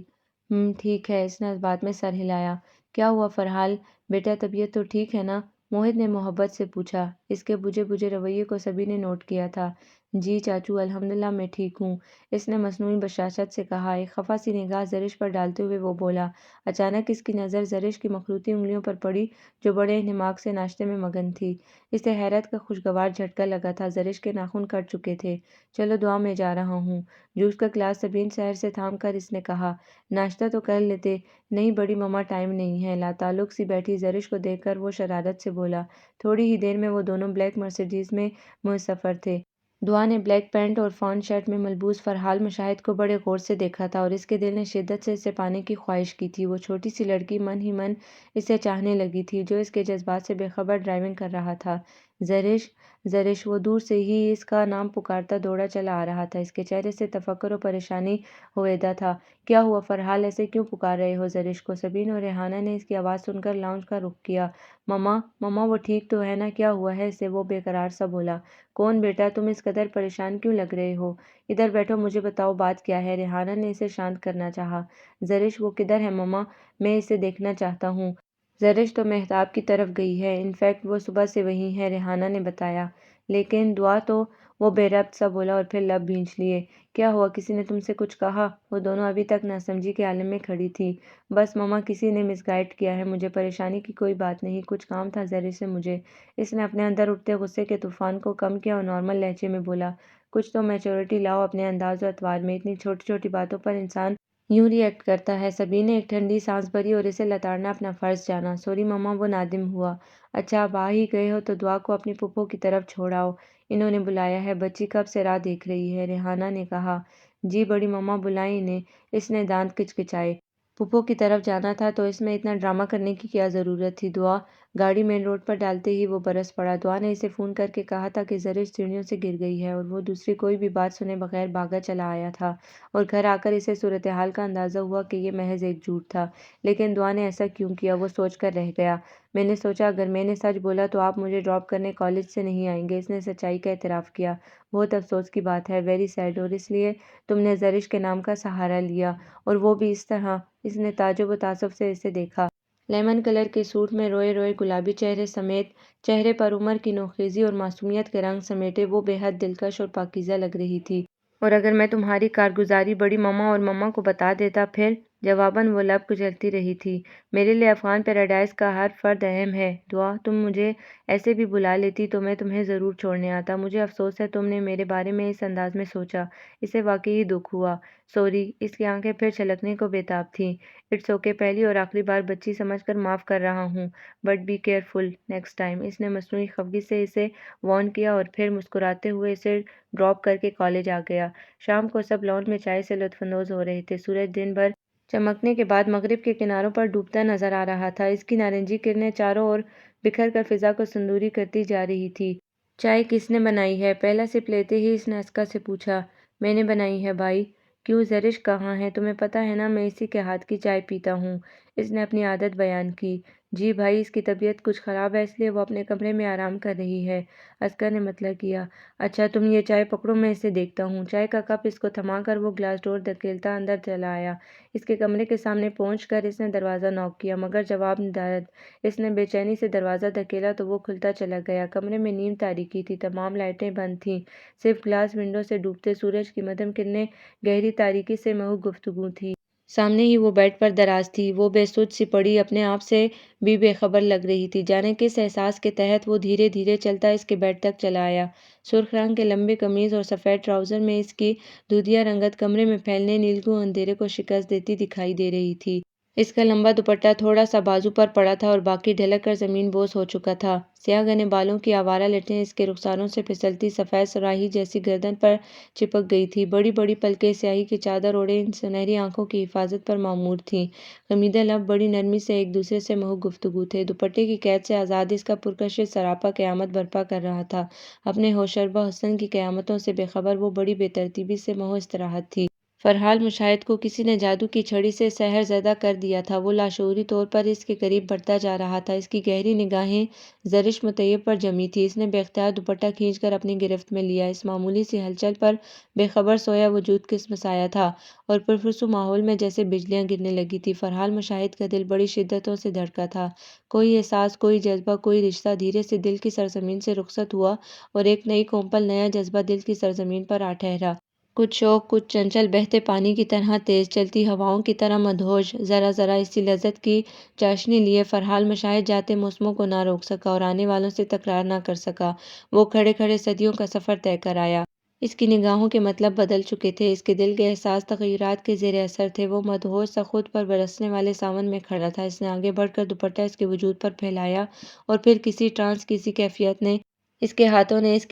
ٹھیک ہے، اس نے اس بات میں سر ہلایا۔ کیا ہوا فرحال بیٹا، طبیعت تو ٹھیک ہے نا؟ موہت نے محبت سے پوچھا۔ اس کے بجھے بجھے رویے کو سبھی نے نوٹ کیا تھا۔ جی چاچو، الحمدللہ میں ٹھیک ہوں، اس نے مصنوعی بشاشت سے کہا۔ ایک خفا سی نگاہ زرش پر ڈالتے ہوئے وہ بولا۔ اچانک اس کی نظر زرش کی مخروطی انگلیوں پر پڑی جو بڑے انہماک سے ناشتے میں مگن تھی۔ اسے حیرت کا خوشگوار جھٹکا لگا تھا، زرش کے ناخن کٹ چکے تھے۔ چلو دعا میں جا رہا ہوں۔ جوس کا گلاس سبین سحر سے تھام کر اس نے کہا، ناشتہ تو کر لیتے۔ نہیں بڑی مما، ٹائم نہیں ہے۔ لاتعلق سی بیٹھی زرش کو دیکھ کر وہ شرارت سے بولا۔ تھوڑی ہی دیر میں وہ دونوں بلیک مرسیڈیز میں مہسفر تھے۔ دعا نے بلیک پینٹ اور فان شرٹ میں ملبوس فرحال مشاہد کو بڑے غور سے دیکھا تھا اور اس کے دل نے شدت سے اسے پانے کی خواہش کی تھی۔ وہ چھوٹی سی لڑکی من ہی من اسے چاہنے لگی تھی جو اس کے جذبات سے بے خبر ڈرائیونگ کر رہا تھا۔ زرش، زرش، وہ دور سے ہی اس کا نام پکارتا دوڑا چلا آ رہا تھا۔ اس کے چہرے سے تفکر و پریشانی ہویدا تھا۔ کیا ہوا فرحال، ایسے کیوں پکار رہے ہو زرش کو؟ سبین اور ریحانہ نے اس کی آواز سن کر لاؤنج کا رخ کیا۔ مما، مما وہ ٹھیک تو ہے نا؟ کیا ہوا ہے اسے؟ وہ بے قرار سا بولا۔ کون بیٹا، تم اس قدر پریشان کیوں لگ رہے ہو؟ ادھر بیٹھو، مجھے بتاؤ بات کیا ہے؟ ریحانہ نے اسے شانت کرنا چاہا۔ زرش، وہ کدھر ہے مما؟ میں اسے دیکھنا چاہتا ہوں۔ زرش تو مہتاب کی طرف گئی ہے، انفیکٹ وہ صبح سے وہیں ہے، ریحانہ نے بتایا۔ لیکن دعا تو، وہ بے ربط سا بولا اور پھر لب بھینچ لیے۔ کیا ہوا، کسی نے تم سے کچھ کہا؟ وہ دونوں ابھی تک ناسمجھی کے عالم میں کھڑی تھی۔ بس مما، کسی نے مس گائیڈ کیا ہے مجھے، پریشانی کی کوئی بات نہیں، کچھ کام تھا زرش سے مجھے۔ اس نے اپنے اندر اٹھتے غصے کے طوفان کو کم کیا اور نارمل لہجے میں بولا۔ کچھ تو میچورٹی لاؤ اپنے انداز و اطوار میں، اتنی چھوٹی چھوٹی باتوں پر انسان یوں ری ایکٹ کرتا ہے۔ سبھی نے ایک ٹھنڈی سانس بھری اور اسے لتاڑنا اپنا فرض جانا۔ سوری مما، وہ نادم ہوا۔ اچھا اب آ ہی گئے ہو تو دعا کو اپنی پھپھو کی طرف چھوڑ آؤ، انہوں نے بلایا ہے، بچی کب سے راہ دیکھ رہی ہے، ریحانہ نے کہا۔ جی بڑی مما بلائیں انہیں، اس نے دانت کچکچائے۔ پھپھو کی طرف جانا تھا تو اس میں اتنا ڈرامہ کرنے کی کیا ضرورت تھی؟ دعا گاڑی مین روڈ پر ڈالتے ہی وہ برس پڑا۔ دعا نے اسے فون کر کے کہا تھا کہ زرش سیڑھیوں سے گر گئی ہے اور وہ دوسری کوئی بھی بات سنے بغیر بھاگا چلا آیا تھا، اور گھر آ کر اسے صورتحال کا اندازہ ہوا کہ یہ محض ایک جھوٹ تھا۔ لیکن دعا نے ایسا کیوں کیا، وہ سوچ کر رہ گیا۔ میں نے سوچا اگر میں نے سچ بولا تو آپ مجھے ڈراپ کرنے کالج سے نہیں آئیں گے۔ اس نے سچائی کا اعتراف کیا۔ بہت افسوس کی بات ہے، ویری سیڈ، اور اس لیے تم نے زرش کے نام کا سہارا لیا، اور وہ بھی اس طرح۔ اس نے تعجب و تعصب سے اسے دیکھا۔ لیمن کلر کے سوٹ میں روئے روئے گلابی چہرے سمیت چہرے پر عمر کی نوخیزی اور معصومیت کے رنگ سمیٹے وہ بے حد دلکش اور پاکیزہ لگ رہی تھی۔ اور اگر میں تمہاری کارگزاری بڑی مما اور مما کو بتا دیتا پھر؟ جواباً وہ لب کچلتی رہی تھی۔ میرے لیے افغان پیراڈائز کا ہر فرد اہم ہے دعا، تم مجھے ایسے بھی بلا لیتی تو میں تمہیں ضرور چھوڑنے آتا۔ مجھے افسوس ہے تم نے میرے بارے میں اس انداز میں سوچا۔ اسے واقعی دکھ ہوا۔ سوری، اس کی آنکھیں پھر چھلکنے کو بے تاب تھیں۔ اٹس اوکے، پہلی اور آخری بار بچی سمجھ کر معاف کر رہا ہوں، but be careful next time. اس نے مصنوعی خفگی سے اسے وارن کیا اور پھر مسکراتے ہوئے اسے ڈراپ کر کے کالج آ گیا۔ شام کو سب لان میں چائے سے لطف اندوز ہو رہے تھے۔ سورج دن بھر چمکنے کے بعد مغرب کے کناروں پر ڈوبتا نظر آ رہا تھا۔ اس کی نارنجی کرنیں چاروں اور بکھر کر فضا کو سندوری کرتی جا رہی تھی۔ چائے کس نے بنائی ہے؟ پہلا سپ لیتے ہی اس نے اسکا سے پوچھا۔ میں نے بنائی ہے بھائی۔ کیوں، زرش کہاں ہے؟ تمہیں پتہ ہے نا میں اسی کے ہاتھ کی چائے پیتا ہوں۔ اس نے اپنی عادت بیان کی۔ جی بھائی، اس کی طبیعت کچھ خراب ہے اس لیے وہ اپنے کمرے میں آرام کر رہی ہے، اسکا نے مطلع کیا۔ اچھا تم یہ چائے پکڑو، میں اسے دیکھتا ہوں۔ چائے کا کپ اس کو تھما کر وہ گلاس ڈور دھکیلتا اندر چلا آیا۔ اس کے کمرے کے سامنے پہنچ کر اس نے دروازہ ناک کیا، مگر جواب ندارد۔ اس نے بے چینی سے دروازہ دھکیلا تو وہ کھلتا چلا گیا۔ کمرے میں نیم تاریکی تھی، تمام لائٹیں بند تھیں، صرف گلاس ونڈو سے ڈوبتے سورج کی مدھم کرنیں گہری تاریکی سے محو گفتگو تھی۔ سامنے ہی وہ بیڈ پر دراز تھی۔ وہ بے سوچ سی پڑی، اپنے آپ سے بھی بے خبر لگ رہی تھی۔ جانے کس احساس کے تحت وہ دھیرے دھیرے چلتا اس کے بیڈ تک چلا آیا۔ سرخ رنگ کے لمبے قمیض اور سفید ٹراؤزر میں اس کی دودھیا رنگت کمرے میں پھیلنے نیلگوں اندھیرے کو شکست دیتی دکھائی دے رہی تھی۔ اس کا لمبا دوپٹہ تھوڑا سا بازو پر پڑا تھا اور باقی ڈھلک کر زمین بوس ہو چکا تھا۔ سیاہ گھنے بالوں کی آوارہ لٹیں اس کے رخساروں سے پھسلتی سفید سراہی جیسی گردن پر چپک گئی تھی۔ بڑی بڑی پلکیں سیاہی کی چادر اوڑھے ان سنہری آنکھوں کی حفاظت پر معمور تھیں۔ خمیدہ لب بڑی نرمی سے ایک دوسرے سے محو گفتگو تھے۔ دوپٹے کی قید سے آزاد اس کا پرکشش سراپا قیامت برپا کر رہا تھا۔ اپنے ہوشربا حسن کی قیامتوں سے بے خبر وہ بڑی بے ترتیبی سے محو استراحت تھی۔ فرحال مشاہد کو کسی نے جادو کی چھڑی سے سحر زدہ کر دیا تھا۔ وہ لاشعوری طور پر اس کے قریب بڑھتا جا رہا تھا۔ اس کی گہری نگاہیں زرش مطیب پر جمی تھیں۔ اس نے بے اختیار دوپٹہ کھینچ کر اپنی گرفت میں لیا۔ اس معمولی سی ہلچل پر بے خبر سویا وجود کسمسایا تھا اور پرسکون ماحول میں جیسے بجلیاں گرنے لگی تھیں۔ فرحال مشاہد کا دل بڑی شدتوں سے دھڑکا تھا۔ کوئی احساس، کوئی جذبہ، کوئی رشتہ دھیرے سے دل کی سرزمین سے رخصت ہوا اور ایک نئی کونپل، نیا جذبہ دل کی سرزمین پر آ ٹھہرا۔ کچھ شوق، کچھ چنچل، بہتے پانی کی طرح تیز، چلتی ہواؤں کی طرح مدہوش، ذرا ذرا اسی لذت کی چاشنی لیے فرحال مشاہد جاتے موسموں کو نہ روک سکا اور آنے والوں سے تکرار نہ کر سکا۔ وہ کھڑے کھڑے صدیوں کا سفر طے کر آیا۔ اس کی نگاہوں کے مطلب بدل چکے تھے، اس کے دل کے احساس تغیرات کے زیر اثر تھے۔ وہ مدہوش سا خود پر برسنے والے ساون میں کھڑا تھا۔ اس نے آگے بڑھ کر دوپٹہ اس کے وجود پر پھیلایا اور پھر کسی ٹرانس کی سی کیفیت نے اس کے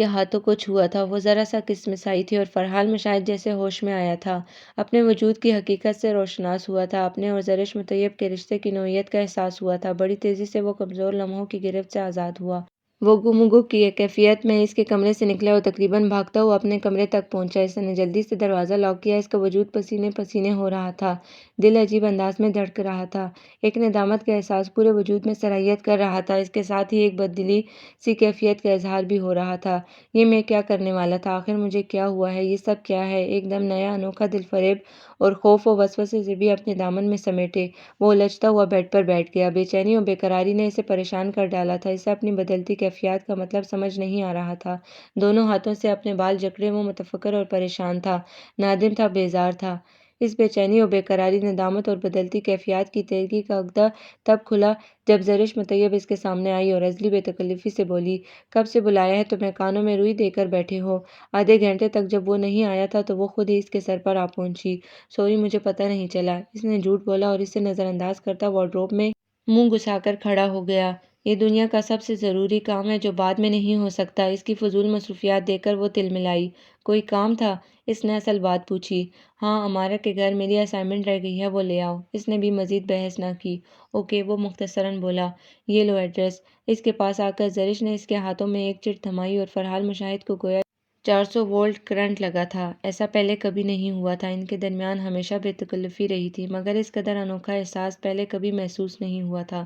ہاتھوں کو چھوا تھا۔ وہ ذرا سا کسمسائی تھی اور فرحال مشاہد جیسے ہوش میں آیا تھا، اپنے وجود کی حقیقت سے روشناس ہوا تھا، اپنے اور زرش مطیب کے رشتے کی نوعیت کا احساس ہوا تھا۔ بڑی تیزی سے وہ کمزور لمحوں کی گرفت سے آزاد ہوا۔ وہ گم و گو کی ایک کیفیت میں اس کے کمرے سے نکلا اور تقریباً بھاگتا ہوا اپنے کمرے تک پہنچا۔ اس نے جلدی سے دروازہ لاک کیا۔ اس کا وجود پسینے پسینے ہو رہا تھا، دل عجیب انداز میں دھڑک رہا تھا، ایک ندامت کا احساس پورے وجود میں سرایت کر رہا تھا، اس کے ساتھ ہی ایک بددلی سی کیفیت کا اظہار بھی ہو رہا تھا۔ یہ میں کیا کرنے والا تھا؟ آخر مجھے کیا ہوا ہے؟ یہ سب کیا ہے؟ ایک دم نیا، انوکھا دل فریب اور خوف و وسوسے سے بھی اپنے دامن میں سمیٹے وہ الجھتا ہوا بیڈ پر بیٹھ گیا۔ بے چینی اور بے قراری نے اسے پریشان کر ڈالا تھا۔ اسے اپنی بدلتی کیفیات کا مطلب سمجھ نہیں آ رہا تھا۔ دونوں ہاتھوں سے اپنے بال جکڑے وہ متفکر اور پریشان تھا، نادم تھا، بیزار تھا۔ اس بے چینی اور بیقراری، ندامت اور بدلتی کیفیات کی تیرگی کا عقدہ تب کھلا جب زرش مطیب اس کے سامنے آئی اور عزلی بے تکلفی سے بولی، کب سے بلایا ہے تمہیں؟ کانوں میں روئی دے کر بیٹھے ہو؟ آدھے گھنٹے تک جب وہ نہیں آیا تھا تو وہ خود ہی اس کے سر پر آ پہنچی۔ سوری، مجھے پتہ نہیں چلا، اس نے جھوٹ بولا اور اسے نظر انداز کرتا وارڈروب میں منہ گھسا کر کھڑا ہو گیا۔ یہ دنیا کا سب سے ضروری کام ہے جو بعد میں نہیں ہو سکتا۔ اس کی فضول مصروفیات دیکھ کر وہ تلملائی۔ کوئی کام تھا؟ اس نے اصل بات پوچھی۔ ہاں، امارہ کے گھر میری اسائنمنٹ رہ گئی ہے، وہ لے آؤ۔ اس نے بھی مزید بحث نہ کی۔ اوکے، وہ مختصراً بولا۔ یہ لو ایڈریس۔ اس کے پاس آ کر زرش نے اس کے ہاتھوں میں ایک چٹ تھمائی اور فرحال مشاہد کو گویا 400 وولٹ کرنٹ لگا تھا۔ ایسا پہلے کبھی نہیں ہوا تھا۔ ان کے درمیان ہمیشہ بے تکلفی رہی تھی، مگر اس قدر انوکھا احساس پہلے کبھی محسوس نہیں ہوا تھا۔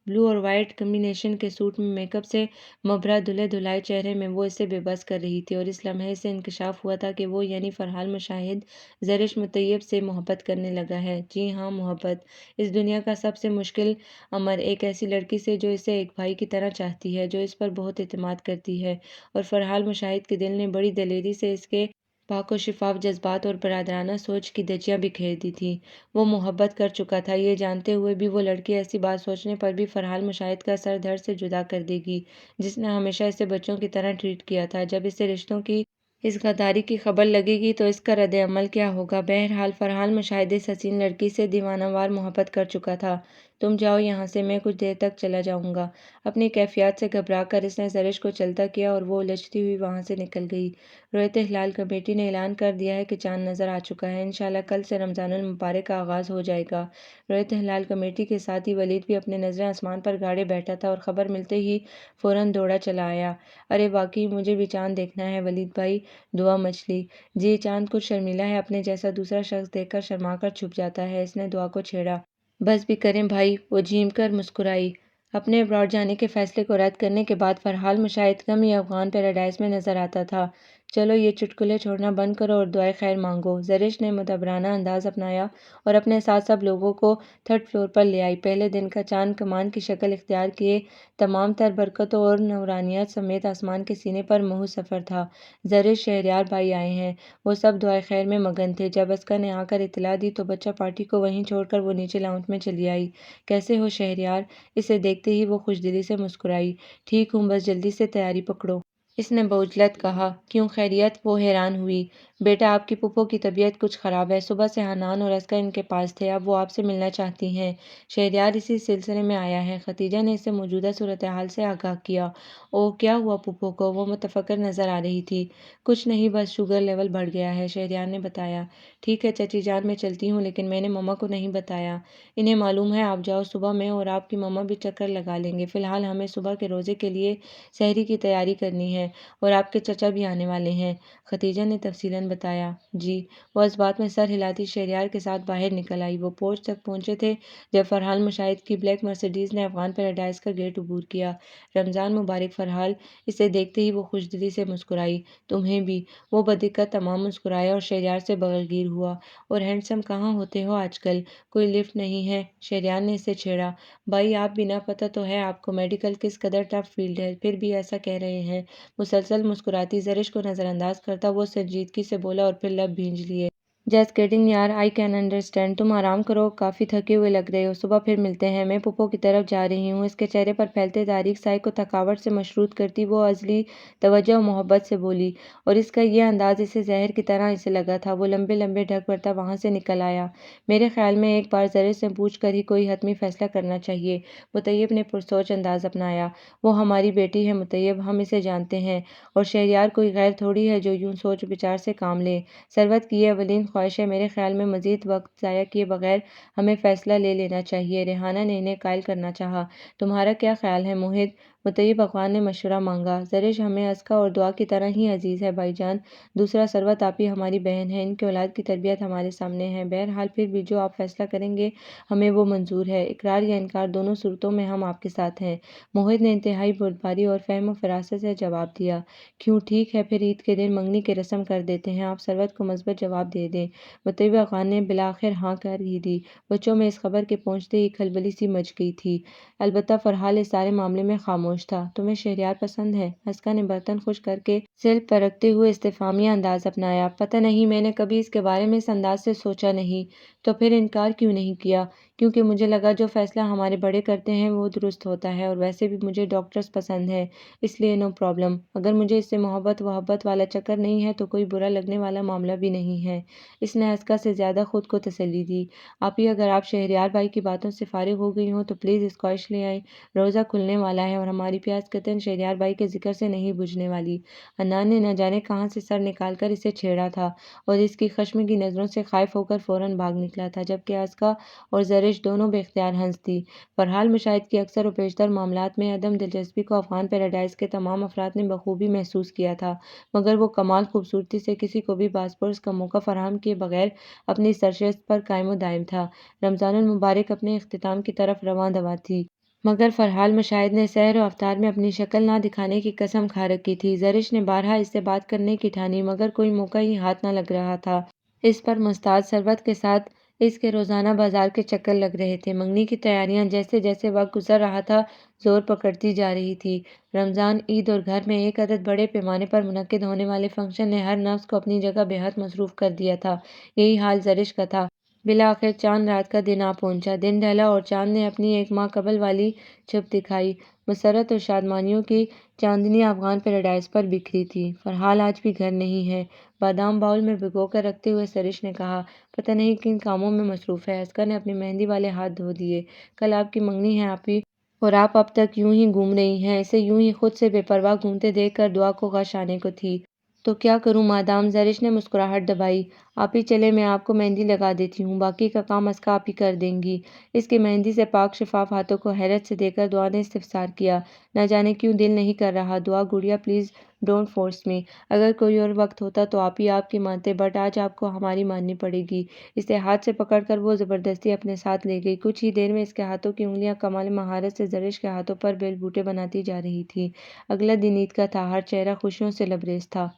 بلو اور وائٹ کمبینیشن کے سوٹ میں میک اپ سے مبرا دھلے دھلائے چہرے میں وہ اسے بے بس کر رہی تھی، اور اس لمحے سے انکشاف ہوا تھا کہ وہ یعنی فرحال مشاہد زرش مطیب سے محبت کرنے لگا ہے۔ جی ہاں، محبت۔ اس دنیا کا سب سے مشکل امر ایک ایسی لڑکی سے جو اسے ایک بھائی کی طرح چاہتی ہے، جو اس پر بہت اعتماد کرتی ہے۔ اور فرحال مشاہد کے دل نے بڑی دلیری سے اس کے پاک و شفاف جذبات اور برادرانہ سوچ کی دھجیاں بکھیر دی تھیں۔ وہ محبت کر چکا تھا، یہ جانتے ہوئے بھی وہ لڑکی ایسی بات سوچنے پر بھی فرحال مشاہد کا سر دھڑ سے جدا کر دے گی، جس نے ہمیشہ اسے بچوں کی طرح ٹریٹ کیا تھا۔ جب اسے رشتوں کی اس غداری کی خبر لگے گی تو اس کا رد عمل کیا ہوگا؟ بہرحال فرحال مشاہد اس حسین لڑکی سے دیوانہ وار محبت کر چکا تھا۔ تم جاؤ یہاں سے، میں کچھ دیر تک چلا جاؤں گا۔ اپنی کیفیات سے گھبرا کر اس نے زرش کو چلتا کیا اور وہ الجھتی ہوئی وہاں سے نکل گئی۔ رویت ہلال کمیٹی نے اعلان کر دیا ہے کہ چاند نظر آ چکا ہے۔ انشاءاللہ کل سے رمضان المبارک کا آغاز ہو جائے گا۔ رویت ہلال کمیٹی کے ساتھ ہی ولید بھی اپنے نظریں آسمان پر گاڑے بیٹھا تھا اور خبر ملتے ہی فوراً دوڑا چلا آیا۔ ارے واقعی مجھے بھی چاند دیکھنا ہے ولید بھائی، دعا مچلی۔ جی، چاند کچھ شرمیلا ہے، اپنے جیسا دوسرا شخص دیکھ کر شرما کر چھپ جاتا ہے۔ اس نے دعا کو چھیڑا۔ بس بھی کریں بھائی، وہ جھیم کر مسکرائی۔ اپنے ابراڈ جانے کے فیصلے کو رد کرنے کے بعد فرحال مشاہد غم یا افغان پیراڈائز میں نظر آتا تھا۔ چلو یہ چٹکلے چھوڑنا بند کرو اور دعائے خیر مانگو۔ زرش نے مدبرانہ انداز اپنایا اور اپنے ساتھ سب لوگوں کو تھرڈ فلور پر لے آئی۔ پہلے دن کا چاند کمان کی شکل اختیار کیے تمام تر برکتوں اور نورانیت سمیت آسمان کے سینے پر محو سفر تھا۔ زرش، شہریار بھائی آئے ہیں۔ وہ سب دعائے خیر میں مگن تھے۔ جب اسکا نے آ کر اطلاع دی تو بچہ پارٹی کو وہیں چھوڑ کر وہ نیچے لاؤنج میں چلی آئی۔ کیسے ہو شہریار؟ اسے دیکھتے ہی وہ خوش دلی سے مسکرائی۔ ٹھیک ہوں، بس جلدی سے تیاری پکڑو، اس نے بعجلت کہا۔ کیوں، خیریت؟ وہ حیران ہوئی۔ بیٹا، آپ کی پھپھو کی طبیعت کچھ خراب ہے۔ صبح سے حنان اور اسکا ان کے پاس تھے، اب وہ آپ سے ملنا چاہتی ہیں۔ شہریار اسی سلسلے میں آیا ہے۔ ختیجہ نے اسے موجودہ صورتحال سے آگاہ کیا۔ اوہ، کیا ہوا پھپھو کو؟ وہ متفکر نظر آ رہی تھی۔ کچھ نہیں، بس شوگر لیول بڑھ گیا ہے، شہریار نے بتایا۔ ٹھیک ہے چچی جان، میں چلتی ہوں، لیکن میں نے مما کو نہیں بتایا۔ انہیں معلوم ہے آپ جاؤ، صبح میں اور آپ کی مما بھی چکر لگا لیں گے۔ فی الحال ہمیں صبح کے روزے کے لیے سحری کی تیاری کرنی ہے، اور آپ کے چچا بھی آنے والے ہیں، ختیجہ نے تفصیلاً بتایا۔ جی۔ وہ اس بات میں سر ہلاتی شہریار کے ساتھ باہر نکل آئی۔ وہ پورچ تک پہنچے تھے جب فرحال مشاہد کی بلیک مرسیڈیز نے افغان پیراڈائز کا گیٹ عبور کیا۔ رمضان مبارک فرحال، اسے دیکھتے ہی وہ خوش دلی سے مسکرائی۔ تمہیں بھی۔ وہ بدقت تمام مسکرایا اور شہریار سے بغل گیر ہوا۔ اور ہینڈسم کہاں ہوتے ہو آج کل؟ کوئی لفٹ نہیں ہے؟ شہریار نے اسے چھیڑا۔ بھائی آپ بھی، نہ پتہ تو ہے آپ کو میڈیکل کس قدر ٹف فیلڈ ہے، پھر بھی ایسا کہہ رہے ہیں۔ مسلسل مسکراتی زرش کو نظر انداز کرتا وہ سنجیدگی سے بولا اور پھر لب بھینج لیے۔ جسٹ کڈنگ یار، آئی کین انڈرسٹینڈ۔ تم آرام کرو، کافی تھکے ہوئے لگ رہے ہو، صبح پھر ملتے ہیں۔ میں پھپھو کی طرف جا رہی ہوں۔ اس کے چہرے پر پھیلتے تاریک سائے کو تھکاوٹ سے مشروط کرتی وہ عزلی توجہ و محبت سے بولی، اور اس کا یہ انداز اسے زہر کی طرح اسے لگا تھا۔ وہ لمبے لمبے ڈھک بھرتا وہاں سے نکل آیا۔ میرے خیال میں ایک بار زرش سے پوچھ کر ہی کوئی حتمی فیصلہ کرنا چاہیے، مطیب نے پرسوچ انداز اپنایا۔ وہ ہماری بیٹی ہے مطیب، ہم اسے جانتے ہیں، اور شہریار کوئی غیر تھوڑی ہے جو یوں سوچ بچار سے کام لے۔ ثروت کی یہ اولین خواہش ہے، میرے خیال میں مزید وقت ضائع کیے بغیر ہمیں فیصلہ لے لینا چاہیے۔ ریحانہ نے انہیں قائل کرنا چاہا۔ تمہارا کیا خیال ہے موہد؟ مطیب افغان نے مشورہ مانگا۔ زرش ہمیں اسکا اور دعا کی طرح ہی عزیز ہے بھائی جان۔ دوسرا، ثروت آپی ہماری بہن ہے، ان کی اولاد کی تربیت ہمارے سامنے ہے۔ بہرحال پھر بھی جو آپ فیصلہ کریں گے ہمیں وہ منظور ہے، اقرار یا انکار دونوں صورتوں میں ہم آپ کے ساتھ ہیں۔ موہد نے انتہائی بردباری اور فہم و فراست سے جواب دیا۔ کیوں، ٹھیک ہے پھر عید کے دن منگنی کی رسم کر دیتے ہیں، آپ ثروت کو مثبت جواب دے دیں۔ مطیب افغان نے بالآخر ہاں کر ہی دی۔ بچوں میں اس خبر کے پہنچتے ہی کھلبلی سی مچ گئی تھی، البتہ فرحال اس سارے معاملے میں خاموش خاموش تھا۔ تمہیں شہریار پسند ہے؟ اسکا نے برتن خشک کر کے سل پر رکھتے ہوئے استفہامیہ انداز اپنایا۔ پتہ نہیں، میں نے کبھی اس کے بارے میں اس انداز سے سوچا نہیں۔ تو پھر انکار کیوں نہیں کیا؟ کیونکہ مجھے لگا جو فیصلہ ہمارے بڑے کرتے ہیں وہ درست ہوتا ہے، اور ویسے بھی مجھے ڈاکٹرز پسند ہیں، اس لیے نو پرابلم۔ اگر مجھے اس سے محبت والا چکر نہیں ہے تو کوئی برا لگنے والا معاملہ بھی نہیں ہے۔ اس نے اسکا سے زیادہ خود کو تسلی دی۔ آپی، اگر آپ شہریار بھائی کی باتوں سے فارغ ہو گئی ہوں تو پلیز اسکواش لے آئیں۔ روزہ کھلنے والا ہے اور ہماری پیاس قطعاً شہریار بھائی کے ذکر سے نہیں بجھنے والی۔ حنان نے نہ جانے کہاں سے سر نکال کر اسے چھیڑا تھا اور اس کی خشمگین نظروں سے خائف ہو کر فوراً بھاگ نکلا تھا، جبکہ اسکا اور زرش دونوں بے اختیار ہنس دی۔ بہرحال مشاہد کی اکثر و بیشتر معاملات میں عدم دلچسپی کو افغان پیراڈائز کے تمام افراد نے بخوبی محسوس کیا تھا، مگر وہ کمال خوبصورتی سے کسی کو بھی باز پرس کا موقع فراہم کیے بغیر اپنی سرشت پر قائم و دائم تھا۔ رمضان المبارک اپنے اختتام کی طرف رواں دواں تھی، مگر فر حال مشاہد نے سحر و افطار میں اپنی شکل نہ دکھانے کی قسم کھا رکھی تھی۔ زرش نے بارہا اس سے بات کرنے کی ٹھانی، مگر کوئی موقع ہی ہاتھ نہ لگ رہا تھا۔ اس پر مستعد ثروت کے ساتھ اس کے روزانہ بازار کے چکر لگ رہے تھے۔ منگنی کی تیاریاں جیسے جیسے وقت گزر رہا تھا زور پکڑتی جا رہی تھی۔ رمضان، عید اور گھر میں ایک عدد بڑے پیمانے پر منعقد ہونے والے فنکشن نے ہر نفس کو اپنی جگہ بے حد مصروف کر دیا تھا۔ یہی حال زرش کا تھا۔ بالآخر چاند رات کا دن آ پہنچا۔ دن ڈھلا اور چاند نے اپنی ایک ماہ قبل والی چھپ دکھائی۔ مسرت اور شادمانیوں کی چاندنی افغان پیراڈائز پر بکھری تھی۔ فر حال آج بھی گھر نہیں ہے، بادام باؤل میں بھگو کر رکھتے ہوئے زرش نے کہا۔ پتہ نہیں کن کاموں میں مصروف ہے۔ اسکا نے اپنی مہندی والے ہاتھ دھو دیے۔ کل آپ کی منگنی ہے آپی، اور آپ اب تک یوں ہی گھوم رہی ہیں۔ اسے یوں ہی خود سے بے پرواہ گھومتے دیکھ کر دعا کو غش آنے کو تھی۔ تو کیا کروں مادام؟ زرش نے مسکراہٹ دبائی۔ آپی چلیں، میں آپ کو مہندی لگا دیتی ہوں، باقی کا کام اسکا آپی کر دیں گی۔ اس کے مہندی سے پاک شفاف ہاتھوں کو حیرت سے دیکھ کر دعا نے استفسار کیا۔ نہ جانے کیوں دل نہیں کر رہا۔ دعا گڑیا پلیز ڈونٹ فورس می۔ اگر کوئی اور وقت ہوتا تو آپی آپ کی مانتے، بٹ آج آپ کو ہماری ماننی پڑے گی۔ اسے ہاتھ سے پکڑ کر وہ زبردستی اپنے ساتھ لے گئی۔ کچھ ہی دیر میں اس کے ہاتھوں کی انگلیاں کمال مہارت سے زرش کے ہاتھوں پر بیل بوٹے بناتی جا رہی تھیں۔ اگلا دن عید کا تھا، ہر چہرہ خوشیوں سے لبریز تھا۔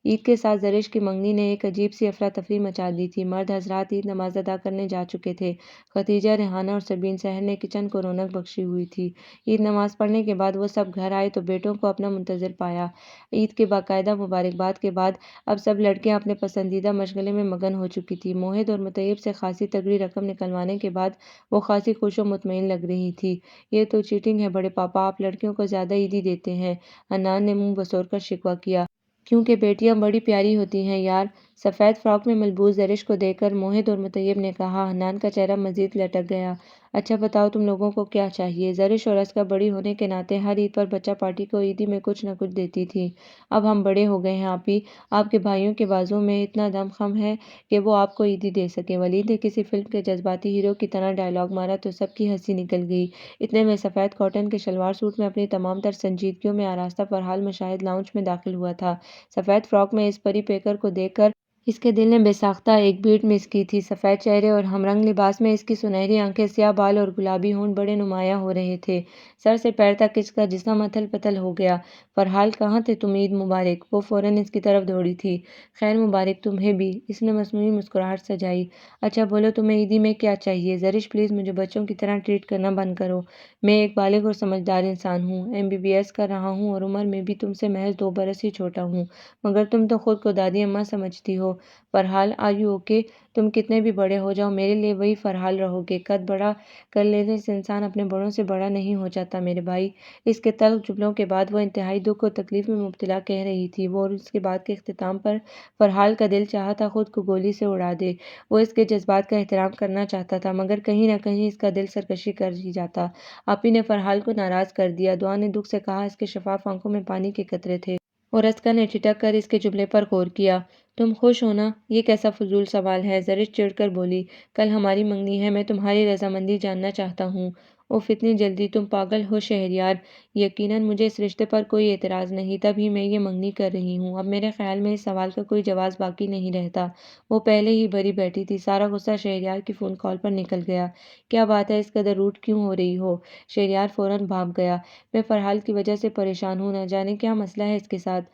عید کے ساتھ زرش کی منگنی نے ایک عجیب سی افراتفری مچا دی تھی۔ مرد حضرات عید نماز ادا کرنے جا چکے تھے۔ خدیجہ، ریحانہ اور سبین سحر نے کچن کو رونق بخشی ہوئی تھی۔ عید نماز پڑھنے کے بعد وہ سب گھر آئے تو بیٹوں کو اپنا منتظر پایا۔ عید کی باقاعدہ مبارکباد کے بعد اب سب لڑکیاں اپنے پسندیدہ مشغلے میں مگن ہو چکی تھیں۔ موحد اور مطیب سے خاصی تگڑی رقم نکلوانے کے بعد وہ خاصی خوش و مطمئن لگ رہی تھیں۔ یہ تو چیٹنگ ہے بڑے پاپا، آپ لڑکیوں کو زیادہ عیدی دیتے ہیں، حنان نے منہ بسور کر شکوہ کیا۔ کیونکہ بیٹیاں بڑی پیاری ہوتی ہیں یار۔ سفید فراک میں ملبوس زرش کو دیکھ کر موحد اور مطیب نے کہا۔ حنان کا چہرہ مزید لٹک گیا۔ اچھا بتاؤ تم لوگوں کو کیا چاہیے؟ زرش اور اسکا بڑی ہونے کے ناطے ہر عید پر بچہ پارٹی کو عیدی میں کچھ نہ کچھ دیتی تھیں۔ اب ہم بڑے ہو گئے ہیں آپی، آپ کے بھائیوں کے بازو میں اتنا دم خم ہے کہ وہ آپ کو عیدی دے سکیں۔ ولید نے کسی فلم کے جذباتی ہیرو کی طرح ڈائیلاگ مارا تو سب کی ہنسی نکل گئی۔ اتنے میں سفید کاٹن کے شلوار سوٹ میں اپنی تمام تر سنجیدگیوں میں آراستہ فر حال مشاہد لاؤنج میں داخل ہوا تھا۔ سفید فراک میں اس پری پیکر کو دیکھ کر اس کے دل نے بے ساختہ ایک بیٹ مس کی تھی۔ سفید چہرے اور ہم رنگ لباس میں اس کی سنہری آنکھیں، سیاہ بال اور گلابی ہونٹ بڑے نمایاں ہو رہے تھے۔ سر سے پیر تک اس کا جسم اتھل پتھل ہو گیا۔ فر حال کہاں تھے تم؟ عید مبارک۔ وہ فوراً اس کی طرف دوڑی تھی۔ خیر مبارک تمہیں بھی، اس نے مصنوعی مسکراہٹ سجائی۔ اچھا بولو تمہیں عیدی میں کیا چاہیے؟ زرش پلیز مجھے بچوں کی طرح ٹریٹ کرنا بند کرو۔ میں ایک بالغ اور سمجھدار انسان ہوں، MBBS کر رہا ہوں اور عمر میں بھی تم سے محض 2 برس ہی چھوٹا ہوں، مگر تم تو خود کو دادی اماں سمجھتی ہو۔ فر حال آر یو اوکے؟ تم کتنے بھی بڑے ہو جاؤ میرے لیے وہی فر حال رہو گے۔ قد بڑا کر لینے سے انسان اپنے بڑوں سے بڑا نہیں ہو جاتا میرے بھائی۔ اس کے تلخ جملوں کے بعد وہ انتہائی دکھ و تکلیف میں مبتلا کہہ رہی تھی وہ، اور اس کے بات کے اختتام پر فر حال کا دل چاہا تھا خود کو گولی سے اڑا دے۔ وہ اس کے جذبات کا احترام کرنا چاہتا تھا، مگر کہیں نہ کہیں اس کا دل سرکشی کر ہی جاتا۔ آپی نے فر حال کو ناراض کر دیا، دعا نے دکھ سے کہا۔ اس کے شفاف آنکھوں میں پانی کے قطرے تھے، اور اسکا نے ٹھٹک کر اس کے جملے پر غور کیا۔ تم خوش ہو نا؟ یہ کیسا فضول سوال ہے؟ زرش چڑ کر بولی۔ کل ہماری منگنی ہے، میں تمہاری رضامندی جاننا چاہتا ہوں۔ اف اتنی جلدی؟ تم پاگل ہو شہریار۔ یقیناً مجھے اس رشتے پر کوئی اعتراض نہیں، تب ہی میں یہ منگنی کر رہی ہوں۔ اب میرے خیال میں اس سوال کا کوئی جواز باقی نہیں رہتا۔ وہ پہلے ہی بھری بیٹھی تھی، سارا غصہ شہریار کی فون کال پر نکل گیا۔ کیا بات ہے، اس قدر روڈ کیوں ہو رہی ہو؟ شہریار فوراً بھاپ گیا۔ میں فر حال کی وجہ سے پریشان ہوں، نہ جانے کیا مسئلہ ہے اس کے ساتھ۔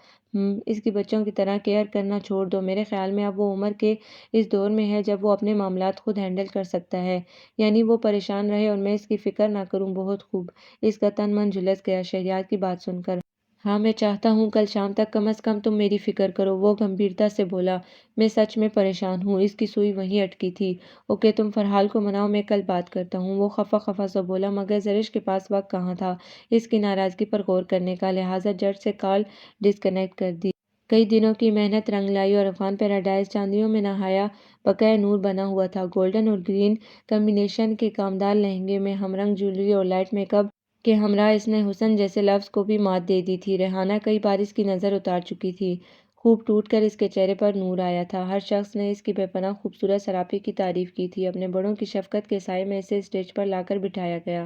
اس کی بچوں کی طرح کیئر کرنا چھوڑ دو۔ میرے خیال میں اب وہ عمر کے اس دور میں ہے جب وہ اپنے معاملات خود ہینڈل کر سکتا ہے، یعنی وہ پریشان رہے اور میں اس کی فکر نہ کروں۔ بہت خوب۔ اس کا تن من جھلس گیا شہریار کی بات سن کر۔ ہاں میں چاہتا ہوں کل شام تک کم از کم تم میری فکر کرو، وہ گمبھیرتا سے بولا۔ میں سچ میں پریشان ہوں۔ اس کی سوئی وہیں اٹکی تھی۔ اوکے تم فرحال کو مناؤ، میں کل بات کرتا ہوں، وہ خفا خفا سا بولا، مگر زرش کے پاس وقت کہاں تھا اس کی ناراضگی پر غور کرنے کا، لہٰذا جٹ سے کال ڈسکنیکٹ کر دی۔ کئی دنوں کی محنت رنگ لائی اور افغان پیراڈائز چاندیوں میں نہایا بقائے نور بنا ہوا تھا۔ گولڈن اور گرین کمبینیشن کے کامدار لہنگے میں ہم رنگ جویلری اور لائٹ میک اپ کے ہمراہ اس نے حسن جیسے لفظ کو بھی مات دے دی تھی۔ ریحانہ کئی بار اس کی نظر اتار چکی تھی، خوب ٹوٹ کر اس کے چہرے پر نور آیا تھا۔ ہر شخص نے اس کی بے پناہ خوبصورت سراپی کی تعریف کی تھی۔ اپنے بڑوں کی شفقت کے سائے میں اسے اسٹیج پر لا کر بٹھایا گیا۔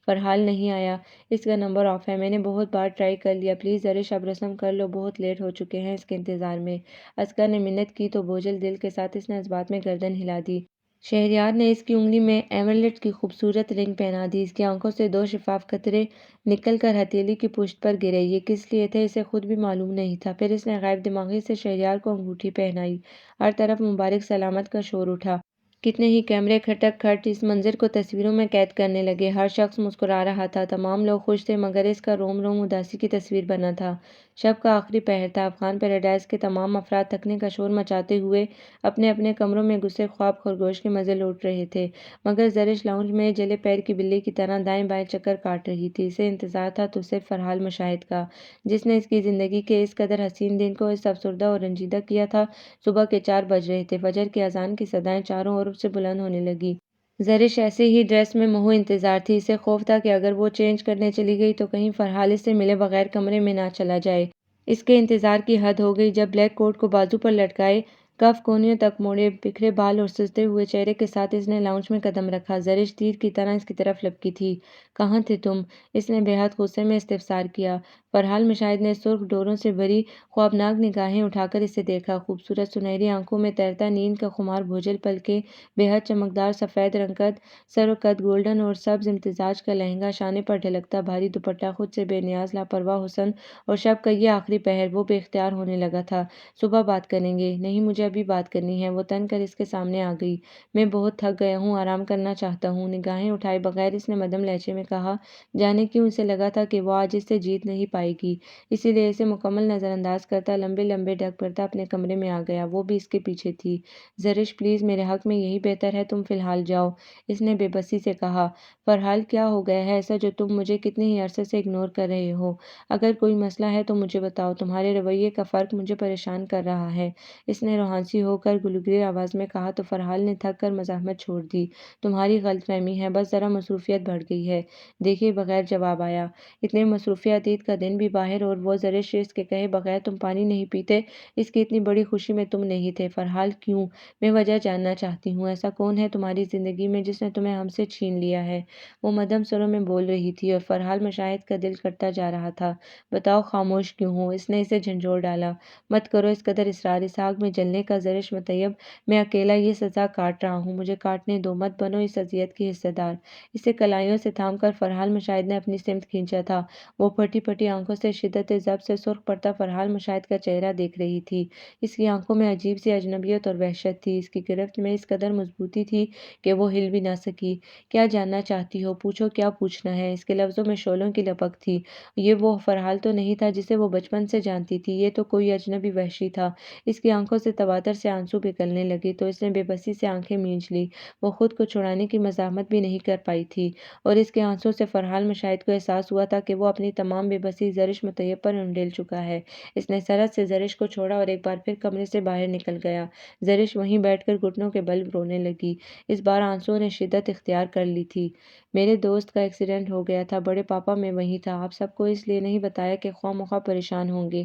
فرحال نہیں آیا، اس کا نمبر آف ہے، میں نے بہت بار ٹرائی کر لیا، پلیز زرش اب رسم کر لو، بہت لیٹ ہو چکے ہیں اس کے انتظار میں۔ عسکر نے منت کی تو بوجھل دل کے ساتھ اس نے اس بات میں گردن ہلا دی۔ شہریار نے اس کی انگلی میں ایمرلڈ کی خوبصورت رنگ پہنا دی۔ اس کی آنکھوں سے دو شفاف قطرے نکل کر ہتھیلی کی پشت پر گرے۔ یہ کس لیے تھے اسے خود بھی معلوم نہیں تھا۔ پھر اس نے غائب دماغی سے شہریار کو انگوٹھی پہنائی۔ ہر طرف مبارک سلامت کا شور اٹھا۔ کتنے ہی کیمرے کھٹک کھٹ اس منظر کو تصویروں میں قید کرنے لگے۔ ہر شخص مسکرا رہا تھا، تمام لوگ خوش تھے، مگر اس کا روم روم اداسی کی تصویر بنا تھا۔ شب کا آخری پہر تھا۔ افغان پیراڈائز کے تمام افراد تھکنے کا شور مچاتے ہوئے اپنے اپنے کمروں میں گھسے خواب خرگوش کے مزے لوٹ رہے تھے، مگر زرش لاؤنج میں جلے پیر کی بلی کی طرح دائیں بائیں چکر کاٹ رہی تھی۔ اسے انتظار تھا تو صرف فرحال مشاہد کا، جس نے اس کی زندگی کے اس قدر حسین دن کو اس افسردہ اور رنجیدہ کیا تھا۔ صبح کے 4 بج رہے تھے۔ فجر کی اذان کی صدائیں چاروں اور سے بلند ہونے لگی۔ زرش ایسے ہی ڈریس میں مہو انتظار تھی۔ اسے خوف تھا کہ اگر وہ چینج کرنے چلی گئی تو کہیں فرحال اس سے ملے بغیر کمرے میں نہ چلا جائے۔ اس کے انتظار کی حد ہو گئی جب بلیک کوٹ کو بازو پر لٹکائے، کف کونیوں تک موڑے، بکھرے بال اور سجدے ہوئے چہرے کے ساتھ اس نے لاؤنج میں قدم رکھا۔ زرش تیر کی طرح اس کی طرف لپکی تھی۔ کہاں تھے تم؟ اس نے بے حد غصے میں استفسار کیا۔ فرحال مشاہد نے سرخ ڈوروں سے بھری خوابناک نگاہیں اٹھا کر اسے دیکھا۔ خوبصورت سنہری آنکھوں میں تیرتا نیند کا خمار، بھوجل پلکیں، بے حد چمکدار سفید رنگ قد سر و قد، گولڈن اور سبز امتزاج کا لہنگا، شانے پر ڈھلکتا بھاری دوپٹہ، خود سے بے نیاز لاپرواہ حسن، اور شب کا یہ آخری پہر۔ وہ بے اختیار ہونے لگا تھا۔ صبح بات کریں گے۔ نہیں مجھے ابھی بات کرنی ہے۔ وہ تن کر اس کے سامنے آ گئی۔ میں بہت تھک گیا ہوں، آرام کرنا چاہتا ہوں، نگاہیں اٹھائے بغیر اس نے مدھم لہجے میں کہا۔ جانے کیوں اسے لگا تھا کہ وہ آج اس سے جیت نہیں پائے گی، اسی لیے اسے مکمل نظر انداز کرتا لمبے لمبے ڈگ بھرتا اپنے کمرے میں آ گیا۔ وہ بھی اس کے پیچھے تھی۔ زرش پلیز میرے حق میں یہی بہتر ہے، تم فی الحال جاؤ، اس نے بے بسی سے کہا۔ فرحال کیا ہو گیا ہے ایسا جو تم مجھے کتنے ہی عرصے سے اگنور کر رہے ہو؟ اگر کوئی مسئلہ ہے تو مجھے بتاؤ، تمہارے رویے کا فرق مجھے پریشان کر رہا ہے، اس نے روحانسی ہو کر گلگلی آواز میں کہا تو فرحال نے تھک کر مزاحمت چھوڑ دی۔ تمہاری غلط فہمی ہے، بس ذرا مصروفیت بڑھ گئی ہے۔ دیکھیے بغیر جواب آیا۔ اتنے مصروفیات، عید کا دن بھی باہر، اور وہ زرش اس کے کہے بغیر تم پانی نہیں پیتے، اس کی اتنی بڑی خوشی میں تم نہیں تھے۔ فرحال کیوں؟ میں وجہ جاننا چاہتی ہوں۔ ایسا کون ہے تمہاری زندگی میں جس نے تمہیں ہم سے چھین لیا ہے؟ وہ مدھم سروں میں بول رہی تھی اور فرحال مشاہد کا دل کرتا جا رہا تھا۔ بتاؤ خاموش کیوں ہو؟ اس نے اسے جھنجھوڑ ڈالا۔ مت کرو اس قدر اصرار، اس آگ میں جلنے کا۔ زرش مطیب میں اکیلا یہ سزا کاٹ رہا ہوں، مجھے کاٹنے دو، مت بنو اس اذیت کی حصہ دار۔ اسے کلائیوں سے تھام کر فرحال مشاہد نے اپنی سمت کھینچا تھا۔ وہ پھٹی پھٹی آنکھوں سے شدت ضبط سے سرخ پڑتا فرحال مشاہد کا چہرہ دیکھ رہی تھی۔ اس کی آنکھوں میں عجیب سی اجنبیت اور وحشت تھی، اس کی گرفت میں اس قدر مضبوطی تھی کہ وہ ہل بھی نہ سکی۔ کیا جاننا چاہتی ہو؟ پوچھو، کیا پوچھنا ہے؟ اس کے لفظوں میں شعلوں کی لپک تھی۔ یہ وہ فرحال تو نہیں تھا جسے وہ بچپن سے جانتی تھی، یہ تو کوئی اجنبی وحشی تھا۔ اس کی آنکھوں سے تواتر سے آنسو نکلنے لگے تو اس نے بے بسی سے آنکھیں مینچ لی۔ وہ خود کو چھڑانے کی مزاحمت بھی نہیں کر پائی تھی، اور اس کے آنسوؤں سے فرحال مشاہد کو احساس ہوا تھا کہ وہ اپنی تمام بے بسی زرش مطیب پر انڈیل چکا ہے۔ اس نے سرعت سے زرش کو چھوڑا اور ایک بار پھر کمرے سے باہر نکل گیا۔ زرش وہیں بیٹھ کر گھٹنوں کے بل رونے لگی۔ اس بار آنسوؤں نے شدت اختیار کر لی تھی۔ میرے دوست کا ایکسیڈنٹ ہو گیا تھا، بڑے پاپا میں وہیں تھا، آپ سب کو اس لیے نہیں بتایا کہ خواہ مخواہ پریشان ہوں گے۔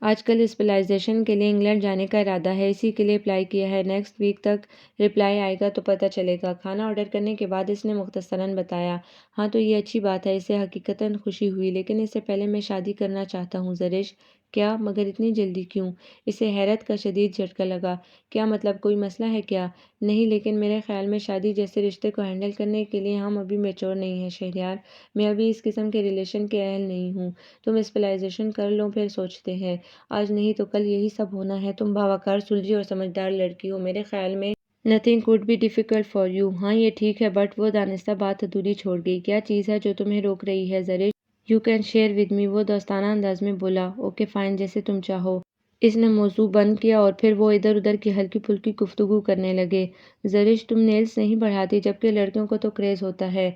آج کل اسپیشلائزیشن کے لیے انگلینڈ جانے کا ارادہ ہے، اسی کے لیے اپلائی کیا ہے۔ نیکسٹ ویک تک رپلائی آئے گا تو پتہ چلے گا۔ کھانا آرڈر کرنے کے بعد اس نے مختصراً بتایا، ہاں تو یہ اچھی بات ہے، اسے حقیقتاً خوشی ہوئی، لیکن اس سے پہلے میں شادی کرنا چاہتا ہوں زرش۔ کیا؟ مگر اتنی جلدی کیوں؟ اسے حیرت کا شدید جھٹکا لگا۔ کیا مطلب، کوئی مسئلہ ہے کیا؟ نہیں، لیکن میرے خیال میں شادی جیسے رشتے کو ہینڈل کرنے کے لیے ہم ابھی میچور نہیں ہیں شہریار۔ میں ابھی اس قسم کے ریلیشن کے اہل نہیں ہوں۔ تم اسپیشلائزیشن کر لو پھر سوچتے ہیں۔ آج نہیں تو کل یہی سب ہونا ہے۔ تم باوقار، سلجھی اور سمجھدار لڑکی ہو، میرے خیال میں nothing could be difficult for you۔ ہاں یہ ٹھیک ہے، بٹ وہ دانستہ بات ادھوری چھوڑ گئی۔ کیا چیز ہے جو تمہیں روک رہی ہے زرش؟ You can share with me، وہ دوستانہ انداز میں بولا۔ اوکے فائن، جیسے تم چاہو۔ اس نے موضوع بند کیا اور پھر وہ ادھر ادھر کی ہلکی پھلکی گفتگو کرنے لگے۔ زرش، تم نیلس نہیں بڑھاتی جبکہ لڑکیوں کو تو کریز ہوتا ہے؟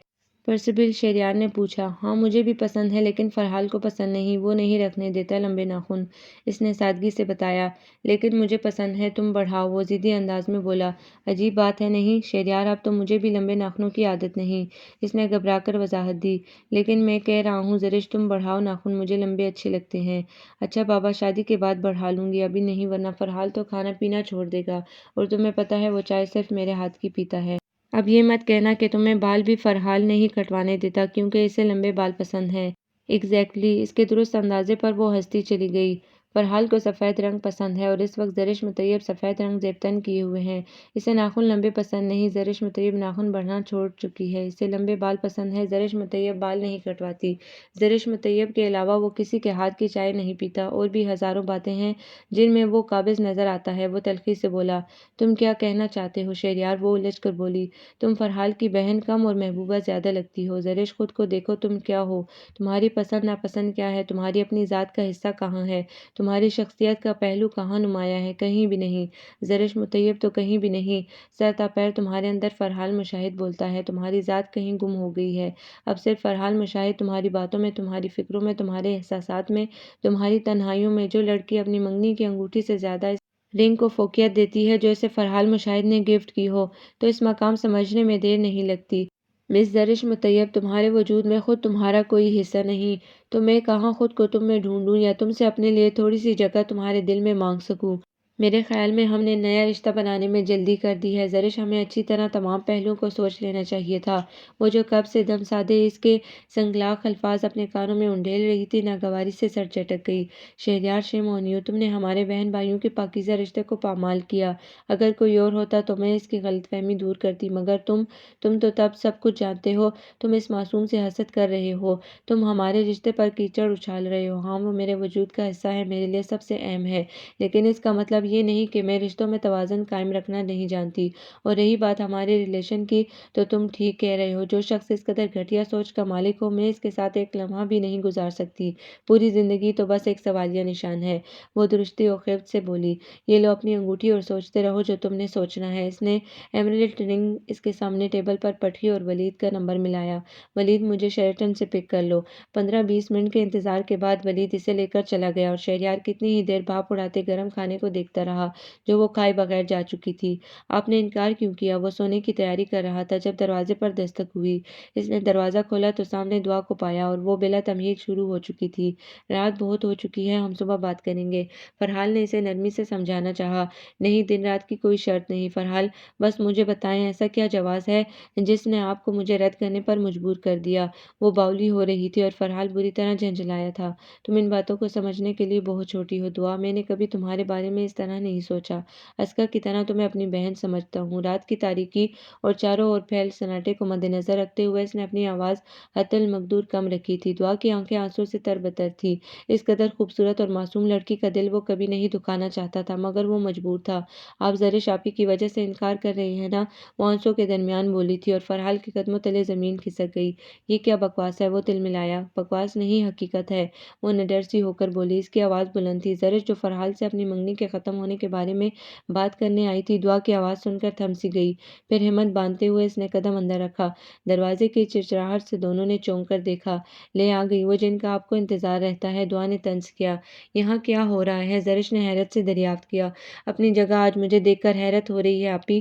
پرسبل، شہریار نے پوچھا۔ ہاں مجھے بھی پسند ہے، لیکن فرحال کو پسند نہیں، وہ نہیں رکھنے دیتا لمبے ناخن، اس نے سادگی سے بتایا۔ لیکن مجھے پسند ہے، تم بڑھاؤ، وہ ضدی انداز میں بولا۔ عجیب بات ہے نہیں شہریار، اب تو مجھے بھی لمبے ناخنوں کی عادت نہیں، اس نے گھبرا کر وضاحت دی۔ لیکن میں کہہ رہا ہوں زرش، تم بڑھاؤ ناخن، مجھے لمبے اچھے لگتے ہیں۔ اچھا بابا، شادی کے بعد بڑھا لوں گی، ابھی نہیں، ورنہ فرحال تو کھانا پینا چھوڑ دے گا، اور تمہیں پتہ ہے وہ چائے صرف میرے ہاتھ کی پیتا ہے۔ اب یہ مت کہنا کہ تمہیں بال بھی فرحال نہیں کٹوانے دیتا کیونکہ اسے لمبے بال پسند ہیں۔ ایگزیکٹلی، اس کے درست اندازے پر وہ ہنستی چلی گئی۔ فرحال کو سفید رنگ پسند ہے، اور اس وقت زرش مطیب سفید رنگ زیب تن کیے ہوئے ہیں۔ اسے ناخن لمبے پسند نہیں، زرش مطیب ناخن بڑھانا چھوڑ چکی ہے۔ اسے لمبے بال پسند ہے، زرش مطیب بال نہیں کٹواتی۔ زرش مطیب کے علاوہ وہ کسی کے ہاتھ کی چائے نہیں پیتا۔ اور بھی ہزاروں باتیں ہیں جن میں وہ قابض نظر آتا ہے، وہ تلخی سے بولا۔ تم کیا کہنا چاہتے ہو شہریار؟ وہ الجھ کر بولی۔ تم فرحال کی بہن کم اور محبوبہ زیادہ لگتی ہو۔ زرش، خود کو دیکھو، تم کیا ہو؟ تمہاری پسند ناپسند کیا ہے؟ تمہاری اپنی ذات کا حصہ کہاں ہے؟ تمہاری شخصیت کا پہلو کہاں نمایاں ہے؟ کہیں بھی نہیں زرش مطیب، تو کہیں بھی نہیں۔ سر تا پیر تمہارے اندر فرحال مشاہد بولتا ہے، تمہاری ذات کہیں گم ہو گئی ہے۔ اب صرف فرحال مشاہد، تمہاری باتوں میں، تمہاری فکروں میں، تمہارے احساسات میں، تمہاری تنہائیوں میں۔ جو لڑکی اپنی منگنی کی انگوٹھی سے زیادہ اس رنگ کو فوقیت دیتی ہے جو اسے فرحال مشاہد نے گفٹ کی ہو، تو اس مقام سمجھنے میں دیر نہیں لگتی۔ مس زرش مطیب، تمہارے وجود میں خود تمہارا کوئی حصہ نہیں، تو میں کہاں خود کو تم میں ڈھونڈوں یا تم سے اپنے لیے تھوڑی سی جگہ تمہارے دل میں مانگ سکوں۔ میرے خیال میں ہم نے نیا رشتہ بنانے میں جلدی کر دی ہے زرش، ہمیں اچھی طرح تمام پہلوؤں کو سوچ لینا چاہیے تھا۔ وہ جو کب سے دم سادے اس کے سنگلاخ الفاظ اپنے کانوں میں انڈیل رہی تھی، ناگواری سے سر چٹک گئی۔ شہریار، شیم آن یو، تم نے ہمارے بہن بھائیوں کے پاکیزہ رشتے کو پامال کیا۔ اگر کوئی اور ہوتا تو میں اس کی غلط فہمی دور کرتی، مگر تم تو تب سب کچھ جانتے ہو۔ تم اس معصوم سے حسد کر رہے ہو، تم ہمارے رشتے پر کیچڑ اچھال رہے ہو۔ ہاں وہ میرے وجود کا حصہ ہے، میرے لیے سب سے اہم ہے، لیکن اس کا مطلب یہ نہیں کہ میں رشتوں میں توازن قائم رکھنا نہیں جانتی۔ اور رہی بات ہمارے ریلیشن کی، تو تم ٹھیک کہہ رہے ہو، جو شخص اس قدر گھٹیا سوچ کا مالک ہو، میں اس کے ساتھ ایک لمحہ بھی نہیں گزار سکتی۔ پوری زندگی تو بس ایک سوالیہ نشان ہے، وہ درستی و خفت سے بولی۔ یہ لو اپنی انگوٹھی اور سوچتے رہو جو تم نے سوچنا ہے۔ اس نے ایمرلڈ رنگ اس کے سامنے ٹیبل پر پٹھی اور ولید کا نمبر ملایا۔ ولید، مجھے شیرٹن سے پک کر لو۔ 15-20 منٹ کے انتظار کے بعد ولید اسے لے کر چلا گیا اور شہریار کتنی ہی دیر بھاپ اڑاتے گرم کھانے کو دیکھتا رہا جو وہ کھائے بغیر جا چکی تھی۔ آپ نے انکار کیوں کیا؟ وہ سونے کی تیاری کر رہا تھا جب دروازے پر دستک ہوئی۔ اس نے دروازہ کھولا تو سامنے دعا کو پایا اور وہ بلا تمہید شروع ہو چکی تھی۔ رات بہت ہو چکی ہے، ہم صبح بات کریں گے۔ فرحال نے اسے نرمی سے سمجھانا چاہا۔ نہیں، دن رات کی کوئی شرط نہیں فرحال، بس مجھے بتائیں ایسا کیا جواز ہے جس نے آپ کو مجھے رد کرنے پر مجبور کر دیا؟ وہ باولی ہو رہی تھی اور فرحال بری طرح جھنجھلایا تھا۔ تم ان باتوں کو سمجھنے کے لیے بہت چھوٹی ہو دعا، میں نے کبھی تمہارے بارے میں اس طرح نہیں سوچا۔ اسکا کی طرح تمہیں اپنی بہن سمجھتا ہوں۔ رات کی تاریکی اور چاروں اور پھیل سناٹے کو مد نظر رکھتے ہوئے اس نے اپنی آواز حتی المقدور کم رکھی تھی۔ دعا کی آنکھیں آنسو سے تر بتر تھیں۔ اس قدر خوبصورت اور معصوم لڑکی کا دل وہ کبھی نہیں دکھانا چاہتا تھا، مگر وہ مجبور تھا۔ آپ زرش آپی کی وجہ سے انکار کر رہے ہیں نا؟ وہ آنسوں کے درمیان بولی تھی اور فرحال کے قدموں تلے زمین کھسک گئی۔ یہ کیا بکواس ہے؟ وہ تلملایا۔ بکواس نہیں، حقیقت ہے، وہ نڈر سی ہو کر بولی۔ اس کی آواز بلند تھی۔ زرش، جو فرحال سے اپنی منگنی کے ختم ہونے کے بارے میں بات کرنے آئی تھی، دعا کی آواز سن کر تھم سی گئی۔ پھر ہمت باندھتے ہوئے اس نے قدم اندر رکھا۔ دروازے کی چرچراہٹ سے دونوں نے چونک کر دیکھا۔ لے آ گئی وہ جن کا آپ کو انتظار رہتا ہے، دعا نے طنز کیا۔ یہاں کیا ہو رہا ہے؟ زرش نے حیرت سے دریافت کیا۔ اپنی جگہ آج مجھے دیکھ کر حیرت ہو رہی ہے آپی؟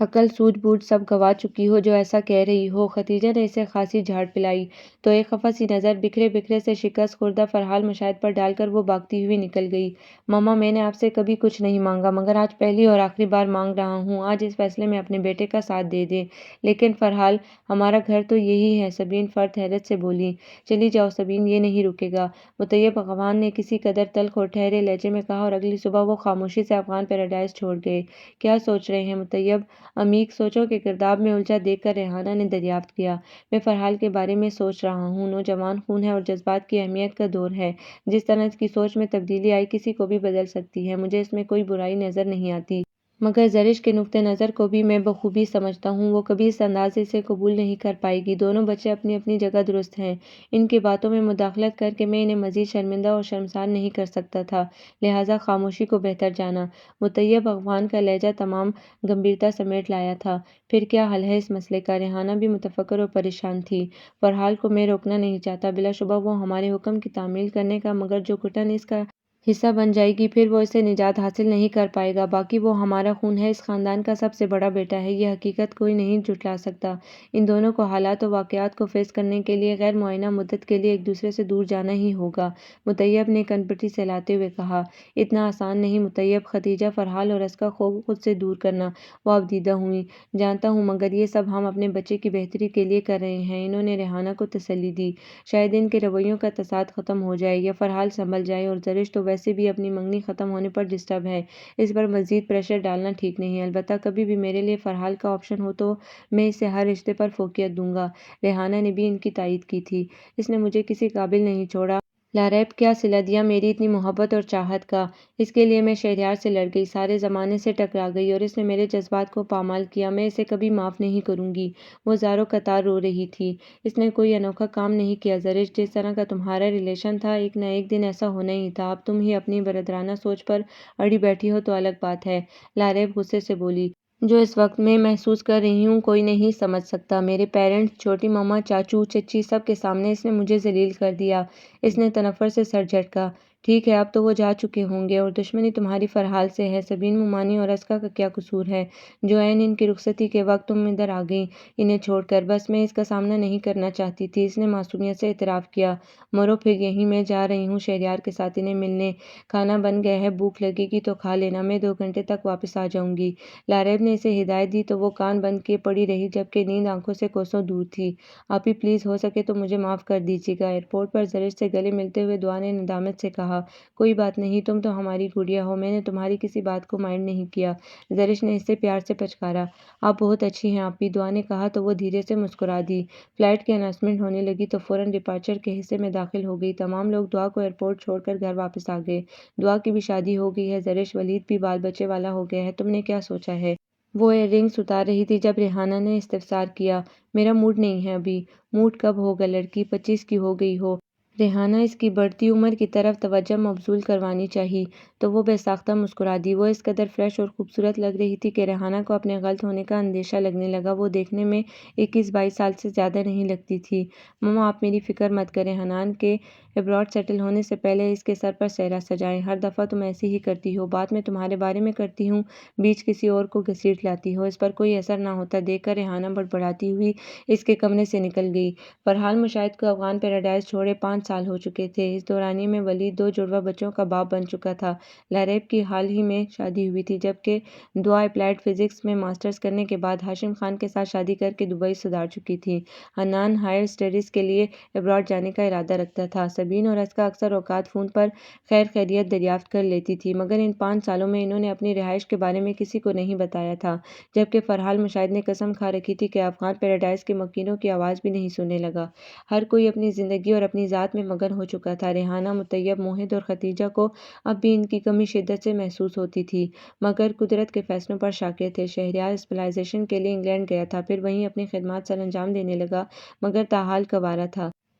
عقل سوجھ بوجھ سب گنوا چکی ہو جو ایسا کہہ رہی ہو۔ خدیجہ نے اسے خاصی جھاڑ پلائی تو ایک خفا سی نظر بکھرے بکھرے سے شکست خوردہ فرحال مشاہد پر ڈال کر وہ بھاگتی ہوئی نکل گئی۔ ماما میں نے آپ سے کبھی کچھ نہیں مانگا مگر آج پہلی اور آخری بار مانگ رہا ہوں، آج اس فیصلے میں اپنے بیٹے کا ساتھ دے دیں۔ لیکن فرحال ہمارا گھر تو یہی ہے، سبین فرد حیرت سے بولی۔ چلی جاؤ سبین، یہ نہیں رکے گا، مطیب افغان نے کسی قدر تلخ اور ٹھہرے لہجے میں کہا، اور اگلی صبح وہ خاموشی سے افغان پیراڈائز چھوڑ گئے۔ کیا سوچ رہے ہیں مطیب؟ عمیق سوچوں کے گرداب میں الجھا دیکھ کر ریحانہ نے دریافت کیا۔ میں فرحال کے بارے میں سوچ رہا ہوں، نوجوان خون ہے اور جذبات کی اہمیت کا دور ہے۔ جس طرح اس کی سوچ میں تبدیلی آئی کسی کو بھی بدل سکتی ہے، مجھے اس میں کوئی برائی نظر نہیں آتی۔ مگر زرش کے نقطہ نظر کو بھی میں بخوبی سمجھتا ہوں، وہ کبھی اس انداز سے قبول نہیں کر پائے گی۔ دونوں بچے اپنی اپنی جگہ درست ہیں، ان کی باتوں میں مداخلت کر کے میں انہیں مزید شرمندہ اور شرمسار نہیں کر سکتا تھا، لہٰذا خاموشی کو بہتر جانا۔ مطیب افغان کا لہجہ تمام گمبھیرتا سمیٹ لایا تھا۔ پھر کیا حل ہے اس مسئلے کا؟ ریحانہ بھی متفکر اور پریشان تھی۔ فرحال کو میں روکنا نہیں چاہتا، بلا شبہ وہ ہمارے حکم کی تعمیل کرنے کا، مگر جو گھٹن اس کا حصہ بن جائے گی پھر وہ اسے نجات حاصل نہیں کر پائے گا۔ باقی وہ ہمارا خون ہے، اس خاندان کا سب سے بڑا بیٹا ہے، یہ حقیقت کوئی نہیں جھٹلا سکتا۔ ان دونوں کو حالات و واقعات کو فیس کرنے کے لیے غیر معینہ مدت کے لیے ایک دوسرے سے دور جانا ہی ہوگا، مطیب نے کن پٹی سہلاتے ہوئے کہا۔ اتنا آسان نہیں مطیب، خدیجہ، فرحال اور ازکیٰ کو خود سے دور کرنا۔ وہ افدیدہ ہوئیں۔ جانتا ہوں مگر یہ سب ہم اپنے بچے کی بہتری کے لیے کر رہے ہیں، انہوں نے ریحانہ کو تسلی دی۔ شاید ان کے رویوں کا تصاعد ختم ہو جائے یا فرحال سنبھل جائے، اور زرش تو ویسے بھی اپنی منگنی ختم ہونے پر ڈسٹرب ہے، اس پر مزید پریشر ڈالنا ٹھیک نہیں۔ البتہ کبھی بھی میرے لیے فرحال کا آپشن ہو تو میں اسے ہر رشتے پر فوقیت دوں گا۔ ریحانہ نے بھی ان کی تائید کی تھی۔ اس نے مجھے کسی قابل نہیں چھوڑا۔ لاریب کیا صلہ دیا میری اتنی محبت اور چاہت کا؟ اس کے لیے میں شہریار سے لڑ گئی، سارے زمانے سے ٹکرا گئی، اور اس نے میرے جذبات کو پامال کیا، میں اسے کبھی معاف نہیں کروں گی۔ وہ زاروں قطار رو رہی تھی۔ اس نے کوئی انوکھا کام نہیں کیا زرش، جس طرح کا تمہارا ریلیشن تھا ایک نہ ایک دن ایسا ہونا ہی تھا، اب تم ہی اپنی برادرانہ سوچ پر اڑی بیٹھی ہو تو الگ بات ہے۔ لاریب غصے سے بولی۔ جو اس وقت میں محسوس کر رہی ہوں کوئی نہیں سمجھ سکتا، میرے پیرنٹس، چھوٹی ماما، چاچو چچی، سب کے سامنے اس نے مجھے ذلیل کر دیا۔ اس نے تنفر سے سر جھٹکا۔ ٹھیک ہے اب تو وہ جا چکے ہوں گے، اور دشمنی تمہاری فرحال سے ہے، سبین، مومانی اور ازکیٰ کا کیا قصور ہے جو عین ان کی رخصتی کے وقت تم ادھر آ گئیں انہیں چھوڑ کر؟ بس میں اس کا سامنا نہیں کرنا چاہتی تھی، اس نے معصومیت سے اعتراف کیا۔ مرو پھر یہیں، میں جا رہی ہوں شہریار کے ساتھ انہیں ملنے، کھانا بن گیا ہے، بھوک لگے گی تو کھا لینا، میں 2 گھنٹے تک واپس آ جاؤں گی۔ لاریب نے اسے ہدایت دی تو وہ کان بند کیے پڑی رہی جبکہ نیند آنکھوں سے کوسوں دور تھی۔ آپی پلیز ہو سکے تو مجھے معاف کر دیجیے گا، ایئرپورٹ پر زرش سے گلے ملتے ہوئے دعا نے ندامت سے کہا۔ کوئی بات نہیں، تم تو ہماری گڑیا ہو، میں نے تمہاری کسی بات کو مائنڈ نہیں کیا، زرش نے اسے پیار سے پچکارا۔ آپ بہت اچھی ہیں آپی، دعا نے کہا تو وہ دھیرے سے مسکرا دی۔ فلائٹ کی اناؤنسمنٹ ہونے لگی تو فوراً ڈپارچر کے حصے میں داخل ہو گئی۔ تمام لوگ دعا کو ایئرپورٹ چھوڑ کر گھر واپس آ گئے۔ دعا کی بھی شادی ہو گئی ہے زرش، ولید بھی بال بچے والا ہو گیا ہے، تم نے کیا سوچا ہے؟ وہ ایئر رنگز اتار رہی تھی جب ریحانہ نے استفسار کیا۔ میرا موڈ نہیں ہے ابھی۔ موڈ کب ہوگا لڑکی 25 کی ہو گئی ہو؟ ریحانہ اس کی بڑھتی عمر کی طرف توجہ مبذول کروانی چاہی تو وہ بے ساختہ مسکرا دی۔ وہ اس قدر فریش اور خوبصورت لگ رہی تھی کہ ریحانہ کو اپنے غلط ہونے کا اندیشہ لگنے لگا۔ وہ دیکھنے میں 21-22 سال سے زیادہ نہیں لگتی تھی۔ ماما آپ میری فکر مت کریں، حنان کے ابراڈ سیٹل ہونے سے پہلے اس کے سر پر سہرا سجائیں، ہر دفعہ تم ایسی ہی کرتی ہو، بات میں تمہارے بارے میں کرتی ہوں، بیچ کسی اور کو گھسیٹ لاتی ہو، اس پر کوئی اثر نہ ہوتا دیکھ کر ریحانہ بڑبڑاتی ہوئی اس کے کمرے سے نکل گئی۔ فرحال مشاہد کو افغان پیراڈائز چھوڑے 5 سال ہو چکے تھے۔ اس دورانیے میں ولید 2 جڑواں بچوں کا باپ بن چکا تھا۔ لاریب کی حال ہی میں شادی ہوئی تھی جبکہ دعا اپلائیڈ فزکس میں ماسٹرز کرنے کے بعد ہاشم خان کے ساتھ شادی کر کے دبئی صدار چکی تھی۔ حنان ہائر اسٹڈیز کے لیے ابراڈ جانے کا ارادہ رکھتا تھا۔ سبین اور ازکیٰ اکثر اوقات فون پر خیر خیریت دریافت کر لیتی تھی مگر ان 5 سالوں میں انہوں نے اپنی رہائش کے بارے میں کسی کو نہیں بتایا تھا، جبکہ فرحال مشاہد نے قسم کھا رکھی تھی کہ افغان پیراڈائز کے مکینوں کی آواز بھی نہیں سننے لگا۔ ہر کوئی اپنی زندگی اور اپنی ذات میں مگن ہو چکا تھا۔ ریحانہ، مطیب، موحد اور خدیجہ کو اب بھی ان کی کمی شدت سے محسوس ہوتی تھی مگر قدرت کے فیصلوں پر شاکر تھے۔ شہریار اسپیشلائزیشن کے لیے انگلینڈ گیا تھا، پھر وہیں اپنی خدمات سر انجام دینے لگا مگر تاحال کنوارا تھا۔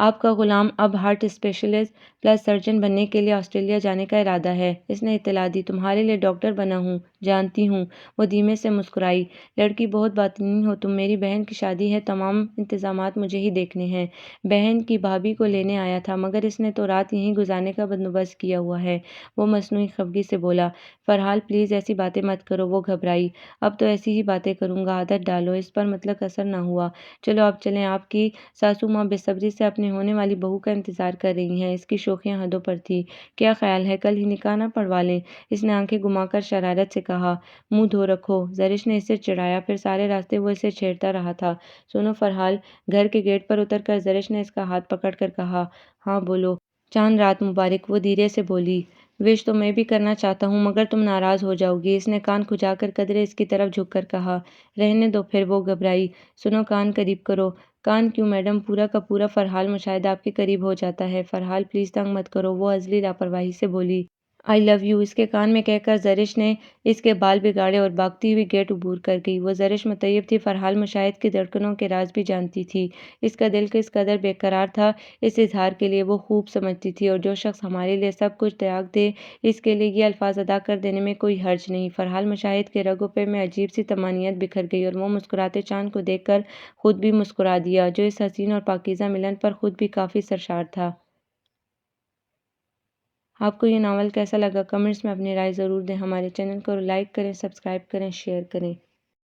آپ کا غلام اب ہارٹ اسپیشلسٹ پلس سرجن بننے کے لیے آسٹریلیا جانے کا ارادہ ہے، اس نے اطلاع دی۔ تمہارے لیے ڈاکٹر بنا ہوں، جانتی ہوں۔ وہ دھیمے سے مسکرائی۔ لڑکی بہت باطنی ہو تم، میری بہن کی شادی ہے، تمام انتظامات مجھے ہی دیکھنے ہیں۔ بہن کی بھابھی کو لینے آیا تھا مگر اس نے تو رات یہیں گزارنے کا بندوبست کیا ہوا ہے، وہ مصنوعی خفگی سے بولا۔ فرحال پلیز ایسی باتیں مت کرو، وہ گھبرائی۔ اب تو ایسی ہی باتیں کروں گا، عادت ڈالو۔ اس پر مطلق اثر نہ ہوا۔ چلو اب چلیں، آپ کی ساسو ماں بے صبری سے اپنے ہونے والی بہو کا انتظار کر رہی ہیں۔ اس کی شوخیاں حدوں پر تھی۔ کیا خیال ہے کل ہی نکاح نہ پڑھوا لیں؟ اس نے آنکھیں گھما کر شرارت سے کہا۔ منہ دھو رکھو، زرش نے اسے چڑھایا، پھر سارے راستے وہ اسے چھیڑتا رہا تھا۔ سنو فرحال، گھر کے گیٹ پر اتر کر زرش نے اس کا ہاتھ پکڑ کر کہا۔ ہاں بولو۔ چاند رات مبارک، وہ دھیرے سے بولی۔ وش تو میں بھی کرنا چاہتا ہوں مگر تم ناراض ہو جاؤ گی، اس نے کان کھجا کر قدرے اس کی طرف جھک کر کہا۔ رہنے دو پھر، وہ گھبرائی۔ سنو کان قریب کرو۔ کان کیوں میڈم، پورا کا پورا فرحال مشاہدہ آپ کے قریب ہو جاتا ہے۔ فرحال پلیز تنگ مت کرو، وہ عذری لاپرواہی سے بولی۔ آئی لو یو، اس کے کان میں کہہ کر زرش نے اس کے بال بگاڑے اور بھاگتی ہوئی گیٹ عبور کر گئی۔ وہ زرش مطیب تھی، فرحال مشاہد کی دھڑکنوں کے راز بھی جانتی تھی۔ اس کا دل کس قدر بے قرار تھا اس اظہار کے لیے وہ خوب سمجھتی تھی، اور جو شخص ہمارے لیے سب کچھ تیاگ دے اس کے لیے یہ الفاظ ادا کر دینے میں کوئی حرج نہیں۔ فرحال مشاہد کے رگ و پے میں عجیب سی طمانینت بکھر گئی اور وہ مسکراتے چاند کو دیکھ کر خود بھی مسکرا دیا، جو اس حسین اور پاکیزہ ملن پر خود بھی کافی سرشار تھا۔ آپ کو یہ ناول کیسا لگا؟ کمنٹس میں اپنی رائے ضرور دیں۔ ہمارے چینل کو لائک کریں، سبسکرائب کریں، شیئر کریں۔